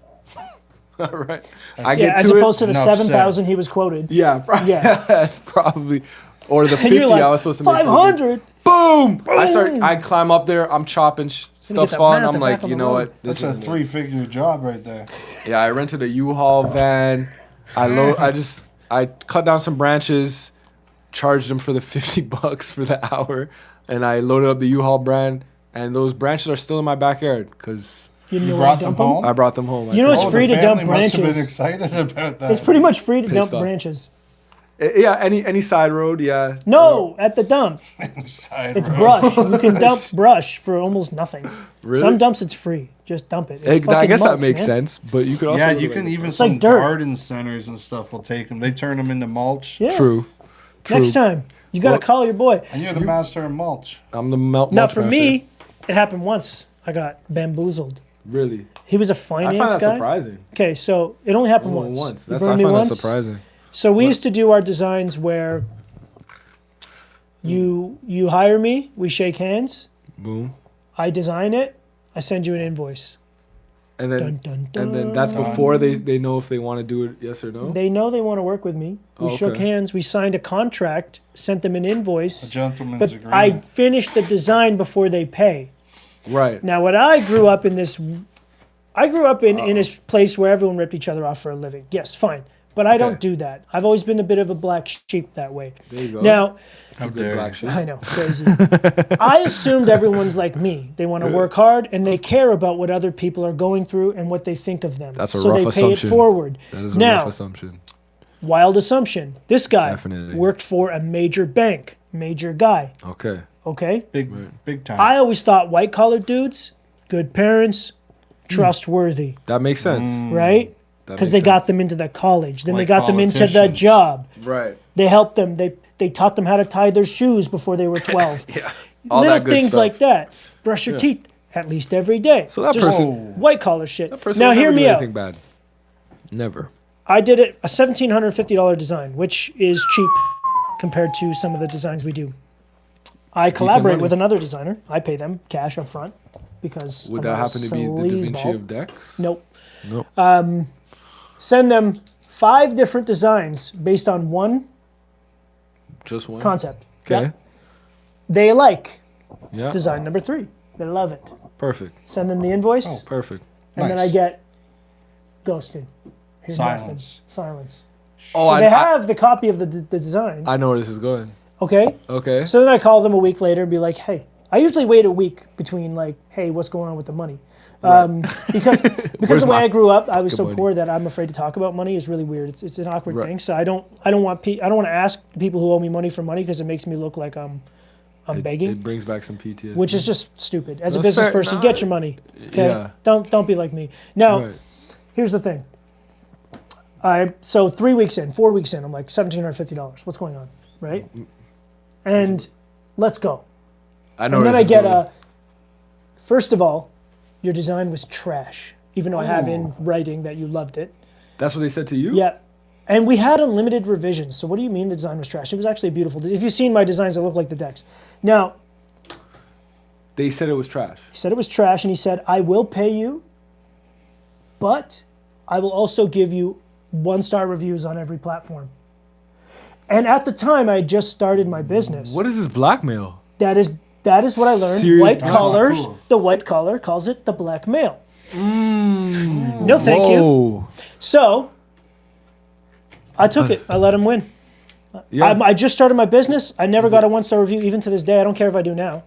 All right. I yeah, get as to opposed to the Enough 7,000 he was quoted. yeah, probably. Yeah. That's probably. Or the And 50 you're like, I was supposed to make. for the 500? Boom! I climb up there. I'm chopping. Stuff's that falling. Mazda I'm back like, on you the know road. what? This That's a is three-figure job right there. Yeah, I rented a U-Haul van. I cut down some branches, charged them for the $50 for the hour, and I loaded up the U-Haul brand. And those branches are still in my backyard because You didn't You know where to brought them dump them? home? I brought them home. You know it's Oh, free the to dump family must have branches. been excited about that. It's pretty much free to Pissed dump off. branches. Yeah, any side road, yeah. No, at the dump. Side It's road. brush. You can dump brush for almost nothing. Really? Some dumps it's free. Just dump it. It's I fucking guess mulch, that makes man. sense, but you could also. Yeah, go to, you like, can even like some dirt. garden centers and stuff will take them. They turn them into mulch. Yeah. True. Next time, you got to Well- call your boy. And you're the master of mulch. I'm the mulch Now, for master. me, it happened once. I got bamboozled. Really, He was a I finance find that guy. surprising. Okay, so it only happened Only once. once. He That's I burned me find that once. surprising. So we used to do our designs where you hire me, we shake hands, Boom. I design it, I send you an invoice. And then Dun, dun, dun. and then that's before they know if they want to do it, yes or no. They know they want to work with me. We Oh, shook okay. hands, we signed a contract, sent them an A invoice, gentleman's but agreement. I finished the design before they pay. Right. Now, what I grew up in in a place where everyone ripped each other off for a living. Yes, fine. But I don't Okay. do that. I've always been a bit of a black sheep that way. There you go. Now, How Good dare black you. sheep. I know, crazy. I assumed everyone's like me. They want to work hard and they care about what other people are going through and what they think of them. That's a so rough they pay assumption. it forward. That is a now, rough assumption. wild assumption. This guy Definitely. worked for a major bank, major guy. Okay. Okay? Big time. I always thought white collar dudes, good parents, trustworthy, That makes sense. right? That Because makes they got sense. them into the college. Then they Like got them into the politicians. job. Right. They helped them. They taught them how to tie their shoes before they were 12. All Little that good things stuff. like that. Brush your teeth at least every day. So that Just person- white collar shit. That person Now would hear never me do out. anything bad. Never. I did a $1,750 design, which is cheap compared to some of the designs we do. I collaborate money. with another designer. I pay them cash up front because Would I'm that not a happen to be the Da Vinci sleazeball. of decks? Nope. No. Send them 5 different designs based on one Just one. concept. Okay. Yep. They like Yeah. design number 3. They love it. Perfect. Send them the invoice, Perfect. and then I nice. get ghosted. Hear Silence. nothing. Silence. Oh, So they have the copy of the design. I know where this is going. Okay. Okay. So then I call them a week later and be like, hey, I usually wait a week between like, hey, what's going on with the money? Because Where's the way my I grew up, I was so money? poor that I'm afraid to talk about money is really weird. It's an awkward Right. thing. So I don't want to ask people who owe me money for money because it makes me look like I'm I'm begging. It brings back some PTSD. Which is just stupid. As a That's business fair. person, Nah. get your money. Okay? Yeah. Don't be like me. Now, Right. here's the thing. So 3 weeks in, 4 weeks in, I'm like $1,750. What's going on? Right? And let's go. I know. And then where I this is get going. first of all, your design was trash. Even though I have in writing that you loved it. That's what they said to you? Yeah. And we had unlimited revisions. So what do you mean the design was trash? It was actually beautiful. If you've seen my designs, they look like the decks. Now, They said it was trash. he said it was trash, and he said, I will pay you, but I will also give you 1-star reviews on every platform. And at the time, I had just started my business. What is this blackmail? That is what I learned. Serious White blackmail. collars, Cool. the white collar calls it the black mail. No, thank you. Whoa. So, I took it. I let him win. Yeah. I just started my business. I never got a 1-star review, even to this day. I don't care if I do now.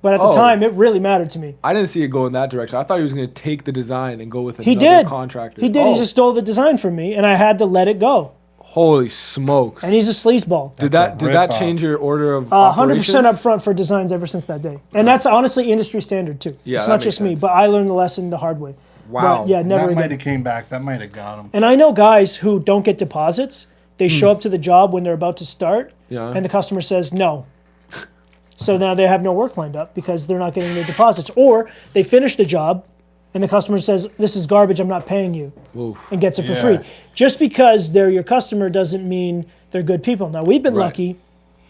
But at the Oh. time, it really mattered to me. I didn't see it go in that direction. I thought he was going to take the design and go with He another did. contractor. He did. Oh, He just stole the design from me, and I had to let it go. holy smokes. And he's a sleazeball. Did That's that a did that rip-off. change your order of 100% operations? upfront for designs ever since that day. And that's honestly industry standard, too. Yeah, it's that not makes just me, sense. but I learned the lesson the hard way. Wow. But yeah, never That might again. have came back. That might have got him. And I know guys who don't get deposits. They show up to the job when they're about to start, Yeah. and the customer says no. So now they have no work lined up because they're not getting their deposits. Or they finish the job, and the customer says, this is garbage, I'm not paying you, Oof. and gets it for Yeah. free. Just because they're your customer doesn't mean they're good people. Now, we've been Right. lucky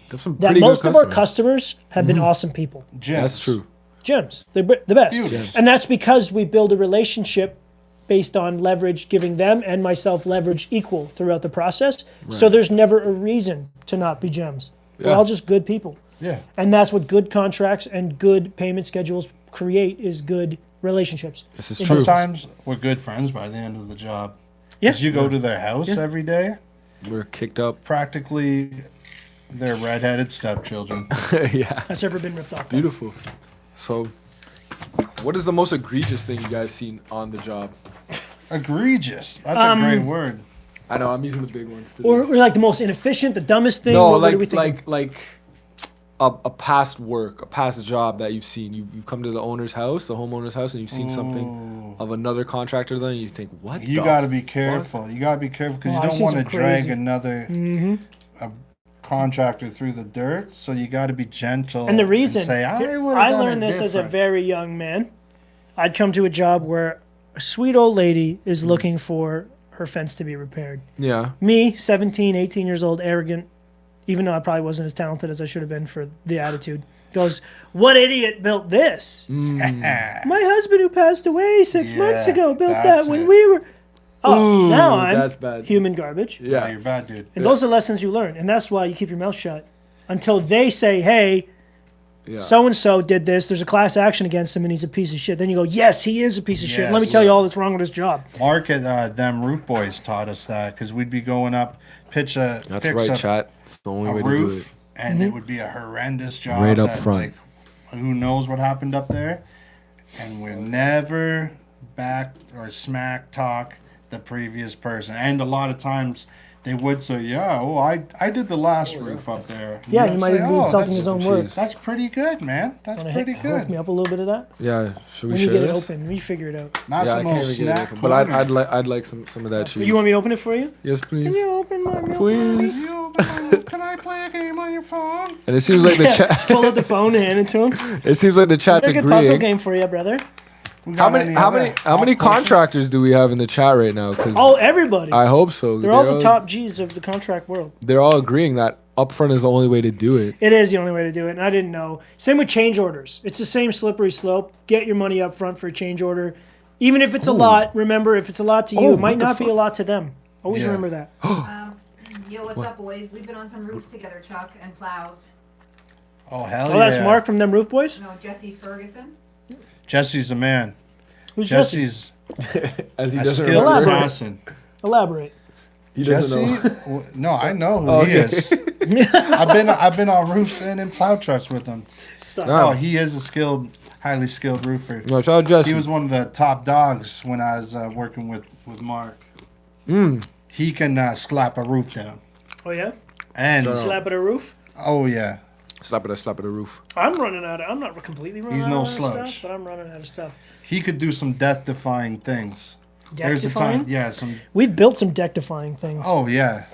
There's some that pretty most good of our customers. customers have been awesome people. Gems. That's true. Gems. They're the best. Beauties. And that's because we build a relationship based on leverage, giving them and myself leverage equal throughout the process. So there's never a reason to not be gems. We're Yeah. all just good people. Yeah. And that's what good contracts and good payment schedules create is good relationships. This is true. Sometimes we're good friends by the end of the job. Yeah. Because you go to their house every day, We're kicked up. practically they're redheaded stepchildren. Yeah. That's ever been ripped off. Beautiful. So, what is the most egregious thing you guys seen on the job? Egregious. That's a great word. I know I'm using the big ones today. Or like the most inefficient, the dumbest thing. no, what do we think? like a past work, a past job that you've seen. You've come to the owner's house, the homeowner's house, and you've seen something of another contractor. Then you think, what? You the got to be fuck? careful. You got to be careful because Oh, you I've don't seen want to some drag crazy. another a contractor through the dirt. So you got to be gentle. And the reason say, I would've done learned it this as a different." very young man. I'd come to a job where a sweet old lady is looking for her fence to be repaired. Yeah. Me, 17, 18 years old, arrogant, even though I probably wasn't as talented as I should have been for the attitude, goes, what idiot built this? My husband who passed away 6 months Yeah, ago built that's that when it. we were... Oh, Ooh, now I'm that's bad. human garbage. Yeah, Yeah. you're bad, dude. And those are lessons you learn. And that's why you keep your mouth shut until they say, hey, Yeah. so-and-so did this. There's a class action against him and he's a piece of shit. Then you go, yes, he is a piece of shit. Let me Yes. tell you all that's wrong with his job. Mark at them roof boys taught us that because we'd be going up, That's fix right, a, chat. It's the only a way to do it. roof, and it would be a horrendous job. Right up that, front. Like, who knows what happened up there? And we're never back or smack talk the previous person. And a lot of times they would say, yeah, oh, I did the last roof up there. And Yeah, you'd you might say, even be "Oh, insulting that's- his own work. That's pretty good, man. That's Wanna pretty hook me good. up a little bit of that? Yeah. Should we When you share get it this? open, we figure it out. Not Yeah, I some can't old even get it snack open, but corner. I'd like some of that cheese. You want me to open it for you? Yes, Can please. you open my milk? Please. Can I play a game on your phone? And it seems like the Just chat. pull out the phone and hand it to him. It seems like the chat's Make a puzzle agreeing. game for you, brother. We How got many any how other many how hot many questions? contractors do we have in the chat right now? Because Oh, everybody. I hope so. They're all the top G's of the contract world. They're all agreeing that upfront is the only way to do it. It is the only way to do it, and I didn't know. Same with change orders. It's the same slippery slope. Get your money up front for a change order. Even if it's a lot, remember, if it's a lot to you, Oh, it might what the not be fuck? a lot to them. Always Yeah. remember that. Yo, what's up, boys? We've been on some roofs together, Chuck, and plows. Oh, hell Oh, yeah. that's Mark from them Roof Boys? No, Jesse Ferguson. Jesse's the man. Who's Jesse? Jesse's As he a doesn't skilled Elaborate. remember. assassin. Elaborate. He Jesse? doesn't know. No, I know who Okay. he is. I've been on roofs and in plow trucks with him. Stop. No. Oh, he is a skilled, highly skilled roofer. No, shout out Jesse. He was one of the top dogs when I was working with Mark. He can slap a roof down. Oh, yeah? And Shut up. Slap at a roof? oh yeah, Slap at the roof. I'm not completely running He's out no of slouch. stuff, but I'm running out of stuff. He could do some death-defying things. There's a Deck-defying? time, yeah, some. We've built some deck-defying things. Oh yeah,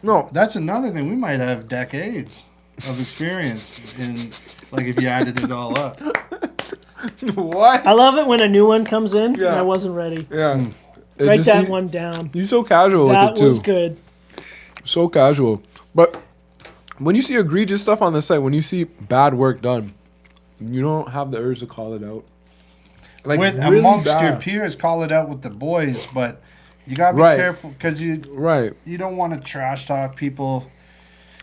No, that's another thing. We might have decades of experience in, like, if you added it all up. what? I love it when a new one comes in and Yeah. I wasn't ready. Yeah. It Write just- that he- one down. He's so casual That with it too. was good. So casual. But when you see egregious stuff on the site, when you see bad work done, you don't have the urge to call it out. Like With really amongst bad. your peers, call it out with the boys, but you gotta be Right. careful because you Right. don't want to trash talk people.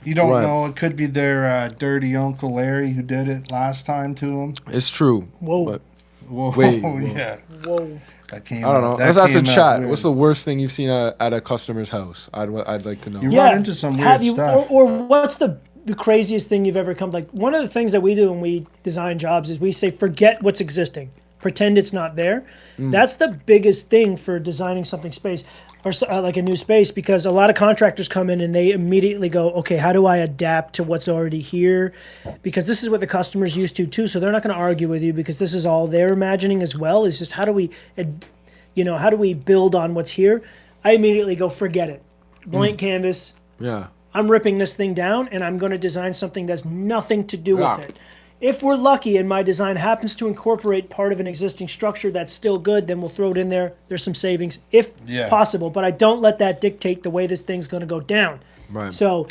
You don't Right. know. It could be their dirty Uncle Larry who did it last time to him. It's true. Whoa. But Whoa, Wait, yeah. Whoa. That came I don't out- know. that Let's ask the came out chat. weird. What's the worst thing you've seen at a customer's house? I'd like to know. You run into some Have weird you, stuff. Or what's the craziest thing you've ever come? Like, one of the things that we do when we design jobs is we say, forget what's existing. Pretend it's not there. That's the biggest thing for designing something space or like a new space, because a lot of contractors come in and they immediately go, okay, how do I adapt to what's already here? Because this is what the customer's used to too. So they're not going to argue with you because this is all they're imagining as well. It's just how do we build on what's here? I immediately go, forget it. Blank canvas. Yeah. I'm ripping this thing down and I'm going to design something that's nothing to do Yeah. with it. If we're lucky and my design happens to incorporate part of an existing structure that's still good, then we'll throw it in there. There's some savings if Yeah. possible, but I don't let that dictate the way this thing's going to go down. Right. So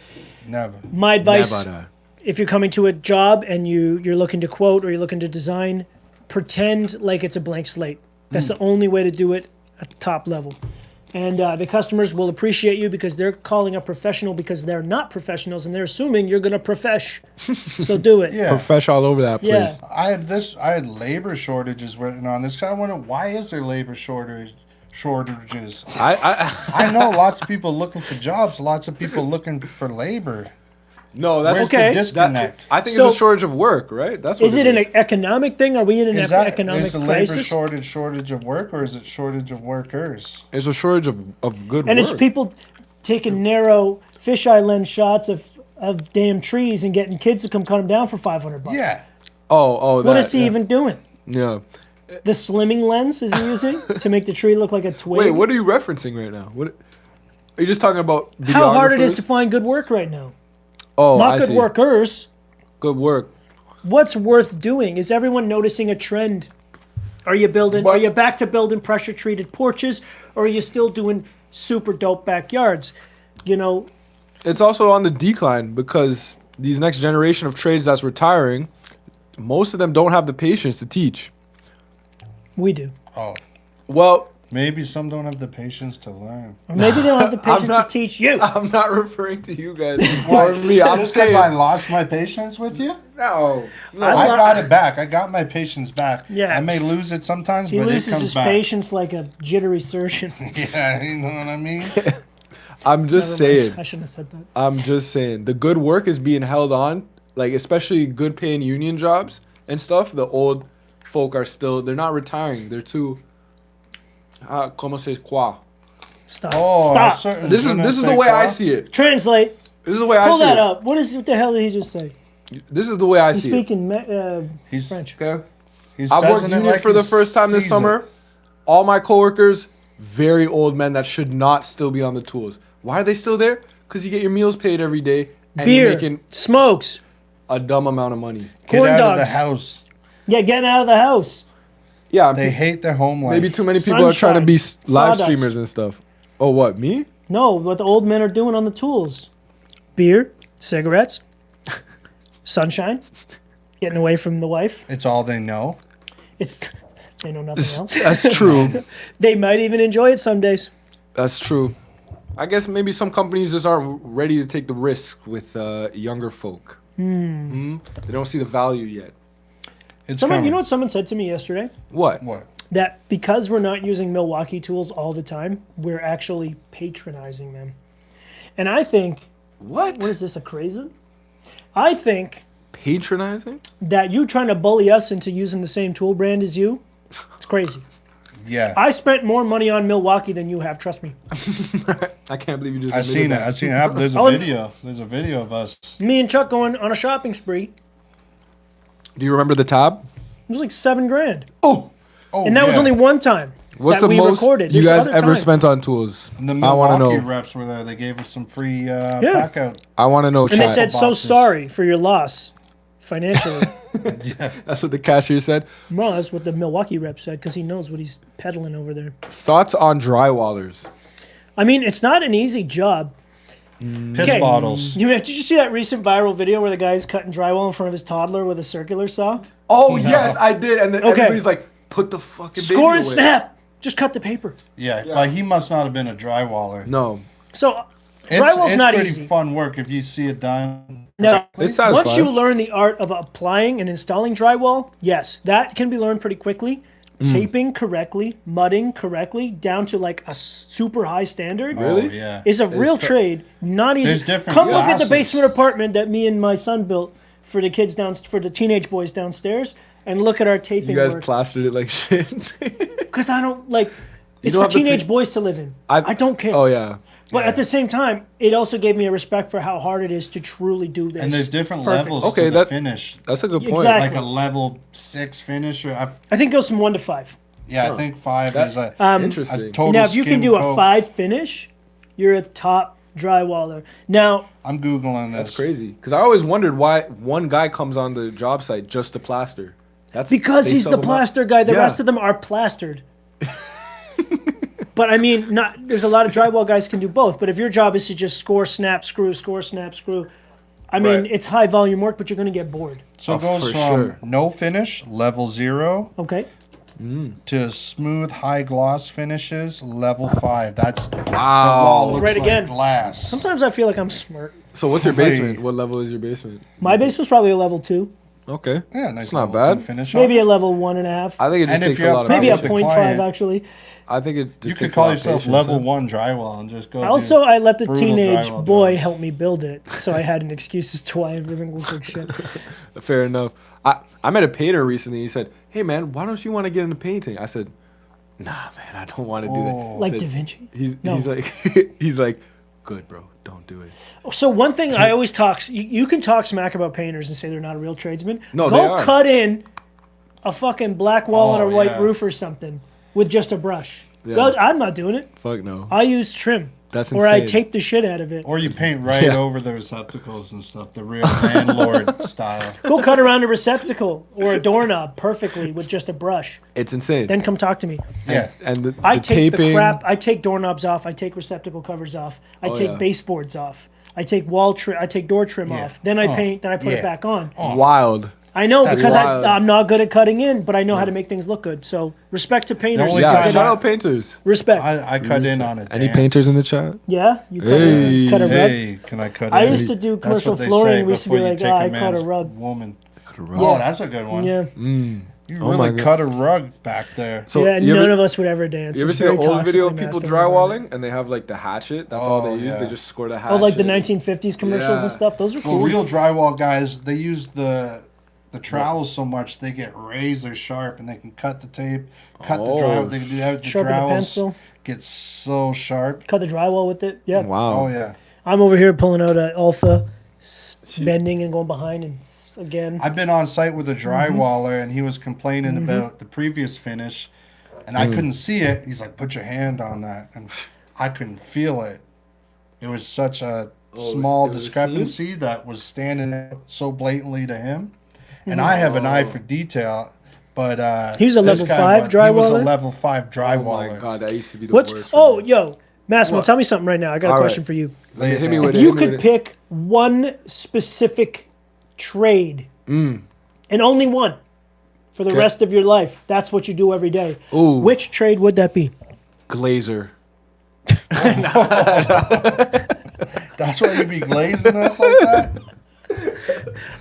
Never. my advice, Never. if you're coming to a job and you're looking to quote or you're looking to design, pretend like it's a blank slate. That's the only way to do it at the top level. And the customers will appreciate you because they're calling a professional because they're not professionals and they're assuming you're going to profesh. So do it. Yeah. Profesh all over that Yeah. place. I had labor shortages written on this. I wonder, why is there labor shortages? I know lots of people looking for jobs, lots of people looking for labor. No, that's Where's Okay. the disconnect? I think So- it's a shortage of work, right? That's what Is it is. an economic thing? Are we in an Is that economic is the labor crisis? shortage of work, or is it shortage of workers? It's a shortage of good And work. it's people taking narrow fisheye lens shots of damn trees and getting kids to come cut them down for $500. Yeah. Oh, What that, is he even doing? Yeah. The slimming lens is he using to make the tree look like a twig? Wait, what are you referencing right now? What are you just talking about? How hard it is videographers? to find good work right now. Oh, Not I good see. workers. Good work. What's worth doing? Is everyone noticing a trend? Are you But- back to building pressure treated porches, or are you still doing super dope backyards? You know, It's also on the decline because these next generation of trades that's retiring, most of them don't have the patience to teach. we do. Oh, Well, maybe some don't have the patience to learn. Or maybe they don't have the patience not- to teach you. I'm not referring to you guys or me. I'm Just because I saying lost my patience with you, no. I got it back. I got my patience back. Yeah. I may lose it sometimes, He but it loses comes his back. patience like a jittery surgeon. Yeah, you know what I mean. I'm just Never mind. saying. I shouldn't have said that. I'm just saying the good work is being held on, like especially good paying union jobs and stuff. The old folk are still, they're not retiring. They're too, como se quoi? Stop. Oh, Stop. This is the way I see it. Translate. This is the way I Pull see that it. up. What the hell did he just say? This is the way I He's see it. speaking He's French. Okay. He's I've worked says it union like for the he first time this sees summer. it. All my coworkers, very old men that should not still be on the tools. Why are they still there? Because you get your meals paid every day and you're Beer, making smokes, a dumb amount of money. Get corn out of the dogs. house. Yeah, getting out of the house. Yeah, They hate their home life. maybe too many people are trying to be Sunshine, live sawdust. streamers and stuff. Oh, what, me? No, what the old men are doing on the tools. Beer, cigarettes, sunshine, getting away from the wife. It's all they know. It's they know nothing else. That's true. They might even enjoy it some days. That's true. I guess maybe some companies just aren't ready to take the risk with younger folk. They don't see the value yet. It's Someone, you coming. know what someone said to me yesterday? What? What? That because we're not using Milwaukee tools all the time, we're actually patronizing them. And I think, What? what is this, a crazy? I think Patronizing? that you trying to bully us into using the same tool brand as you, it's crazy. Yeah. I spent more money on Milwaukee than you have. Trust me. I can't believe you just. I've seen it. that. I've seen it happen. There's a Oh, video. There's a video of us. Me and Chuck going on a shopping spree. Do you remember the tab? It was like $7,000, Oh, and that was only one time. what's that the we most recorded. you There's guys other ever times. spent on tools? And the I want to Milwaukee know. reps were there. They gave us some free pack out. I want to know. And they chat. said, "So boxes. sorry for your loss financially." That's what the cashier said. No, that's what the Milwaukee rep said because he knows what he's peddling over there. Thoughts on drywallers? I mean, it's not an easy job. Piss Okay. bottles. Did you see that recent viral video where the guy's cutting drywall in front of his toddler with a circular saw? Oh yes, I did. And then Okay. everybody's like, "Put the fucking baby Score and away." snap. Just cut the paper. Yeah, but he must not have been a drywaller. No, So It's, drywall's it's not pretty easy. fun work if you see it done. Now, It's satisfying. once you learn the art of applying and installing drywall, yes, that can be learned pretty quickly. Taping correctly, mudding correctly, down to like a super high standard. Really? Oh, yeah. Is a real trade, not easy. There's different Come look at the classes. basement apartment that me and my son built for the kids for the teenage boys downstairs, and look at our taping you guys work. plastered it like shit. Because I don't like. It's don't for have to teenage pick- boys to live in. I don't care. Oh yeah. But Yeah. at the same time, it also gave me a respect for how hard it is to truly do this. And there's different perfect. levels Okay, to the that- finish. That's a good point. Exactly. Like a level 6 finish. Or I think it goes from 1 to 5. I think 5 That- is a Interesting. total Now, if you can skin do a coat. 5 finish, you're a top drywaller. Now, I'm Googling this. That's crazy. Because I always wondered why one guy comes on the job site just to plaster. That's because they he's sub the him out. plaster guy, the Yeah. rest of them are plastered. But I mean, there's a lot of drywall guys can do both. But if your job is to just score, snap, screw, score, snap, screw, I mean, Right. it's high volume work, but you're going to get bored. So Oh, it goes for from sure. no finish, level 0, Okay. to smooth high gloss finishes, level 5. That's the Wow. wall looks Right like again. glass. Sometimes I feel like I'm smart. So what's your Hey. basement? What level is your basement? My base was probably a level 2, Okay. Yeah, nice It's not level 2 bad. finish. maybe off. a level 1.5, I think it just And if takes you're a up lot of maybe a with the 0.5 client, actually. I think it just You takes could a call lot of yourself patience, level huh? 1 drywall and just go. Also, I let the brutal teenage drywall boy jobs. help me build it, so I had an excuse as to why everything looked like shit. Fair enough. I met a painter recently. He said, "Hey man, why don't you want to get into painting?" I said, "Nah, man, I don't want to do Oh. that." Like Said- Da Vinci. He's No. like he's like, "Good, bro, don't do it." So one thing I always talk, you can talk smack about painters and say they're not a real tradesman. No, Go they are. cut in a fucking black wall on a Oh, white yeah. roof or something with just a brush. Yeah. Go- I'm not doing it. Fuck no. I use trim. That's Or I insane. tape the shit out of it. Or you paint right Yeah. over the receptacles and stuff, the real landlord style. Go cut around a receptacle or a doorknob perfectly with just a brush. It's insane. Then come talk to me. Yeah. And the I take taping. the crap. I take doorknobs off. I take receptacle covers off. I take yeah. baseboards off. I take wall trim. I take door trim Yeah. off. Then I paint. Then I put yeah. it back on. Wild. I know That's because wild. I'm not good at cutting in, but I know how to make things look good. So respect to painters. only Yeah. time Shout I- out painters. Respect. I cut in on it. Any painters in the chat? Yeah, you cut, Hey. cut a rug. Hey, can I cut I in? used to do That's commercial what they flooring. say We used to be before you like, take oh, I cut a man's rug. Woman. Cut a rug. Oh, that's a good one. Yeah, You Oh really my God. cut a rug back there. So yeah. you None ever, of us would ever dance. you ever It's see the very old video of toxically people masculine environment. drywalling and they have like the hatchet? That's all they Oh, use. yeah. They just score the hatchet. Oh, like the 1950s commercials Yeah. and stuff. Those are For cool. real drywall guys, they use the trowels so much they get razor sharp and they can cut the tape, cut the Oh. drywall. They can do that. The Sharpen the trowels pencil. get so sharp. Cut the drywall with it. Yeah. Wow. Oh yeah. I'm over here pulling out an alpha, bending and going behind and again. I've been on site with a Mm-hmm. drywaller and he was complaining about the previous finish and I couldn't see it. He's like, put your hand on that. And I couldn't feel it. It was such a small it was a discrepancy that was standing out so blatantly to him. And I have an eye for detail, but He was a this level guy 5 was- He was drywaller? a level 5 Oh drywaller. my god, that used to be the What's worst. for oh me. yo, Massimo, What? tell me something right now. I got a All question right. for you. Lay it Hit me down. with If it. you hit me could with it. pick one specific trade and only one for the Okay. rest of your life, that's what you do every day. Ooh. Which trade would that be? Glazer. That's why you be glazing us like that?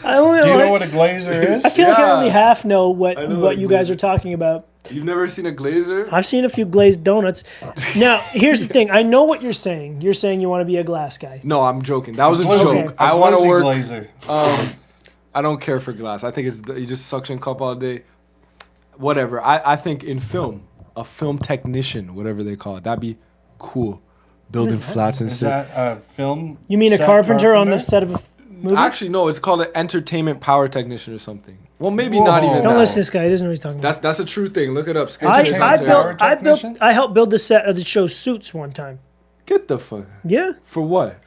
I only Do you know what a glazer is? I feel like I Yeah. only half know what know what what you a guys glazer- are talking about. You've never seen a glazer? I've seen a few glazed donuts. Now, here's the thing. I know what you're saying. You're saying you want to be a glass guy. No, I'm joking. That was a Glizzy- joke. a I want to glizzy work. glazer. I don't care for glass. I think it's you just suction cup all day. Whatever. I think in film, a film technician, whatever they call it. That'd be cool. Building flats and Is stuff. that a film? You mean a set carpenter on the set of a movie? Actually, no. It's called an entertainment power technician or something. Well, maybe not Whoa. even. Don't that. listen to this guy. He doesn't know what he's talking about. That's a true thing. Look it up. I helped build the set of the show Suits one time. Get the fuck. Yeah, For what?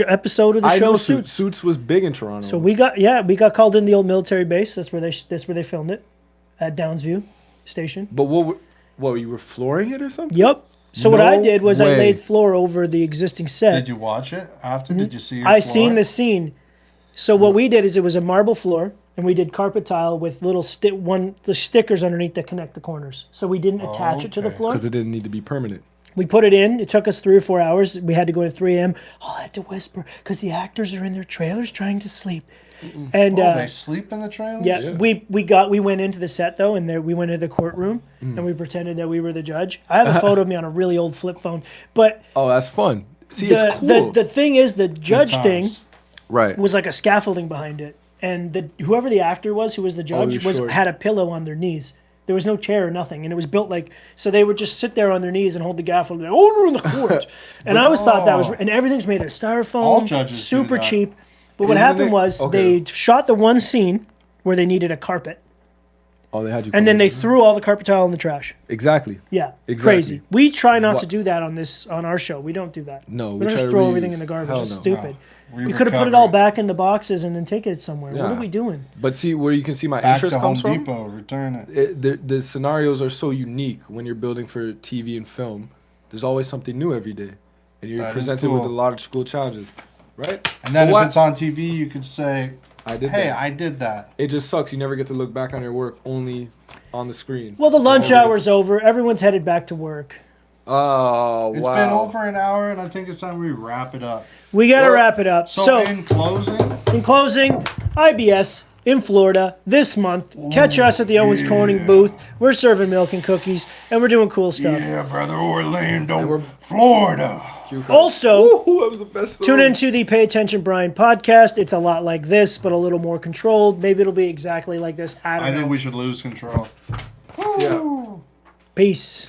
episode of the I show know Suits. Suits was big in Toronto. So we got called in the old military base. That's where they filmed it, at Downsview Station. But what you were flooring it or something? Yep. So what I No did was I way. laid floor over the existing set. Did you watch it after? Did you see your I floor? seen the scene. So what we did is it was a marble floor, and we did carpet tile with little the stickers underneath that connect the corners. So we didn't attach it to the Okay. floor. Because it didn't need to be permanent. We put it in. It took us 3 or 4 hours. We had to go to 3 a.m. Oh, I had to whisper because the actors are in their trailers trying to sleep. And They sleep in the trailer? yeah, we went into the set though, and we went into the courtroom, and we pretended that we were the judge. I have a photo of me on a really old flip phone, but Oh, that's fun. See, it's the cool. the thing is, the judge Good thing times. right. was like a scaffolding behind it, and whoever the actor was who was the judge you're short. had a pillow on their knees. There was no chair or nothing, and it was built so they would just sit there on their knees and hold the gavel and go, "Oh, we're in the court." And I always thought that was, and everything's made of styrofoam, All judges do super that. cheap. But what Isn't happened it- was okay. they shot the one scene where they needed a carpet, Oh, they had you. and then covered. they threw all the carpet tile in the trash. Exactly. Yeah, Exactly. crazy. We try not What- to do that on our show. We don't do that. No, we we don't try just to throw reuse. everything in the garbage. Hell It's no. stupid. We We could have put it recover all back in the boxes and then take it somewhere. What Yeah. are we doing? But see, where you can see my Back interest to Home comes from. Depot, return it. The scenarios are so unique when you're building for TV and film. There's always something new every day, and you're That is presented with a cool. lot of school challenges, right? And then But what- if it's on TV, you could say, I did hey, that. I did that. It just sucks. You never get to look back on your work, only on the screen. Well, the lunch Never hour's over. Everyone's headed back to work. Oh, It's wow. been over an hour, and I think it's time we wrap it up. We got to Well, wrap it up. So, So, in closing, in closing, IBS in Florida this month. Catch us at the Owens Corning booth. We're serving milk and cookies, and we're doing cool stuff. Yeah, brother, Orlando, Florida. Also, Ooh, that was the best tune thing. into the Pay Attention Brian podcast. It's a lot like this, but a little more controlled. Maybe it'll be exactly like this. I don't I know. think we should lose control. Yeah. Peace.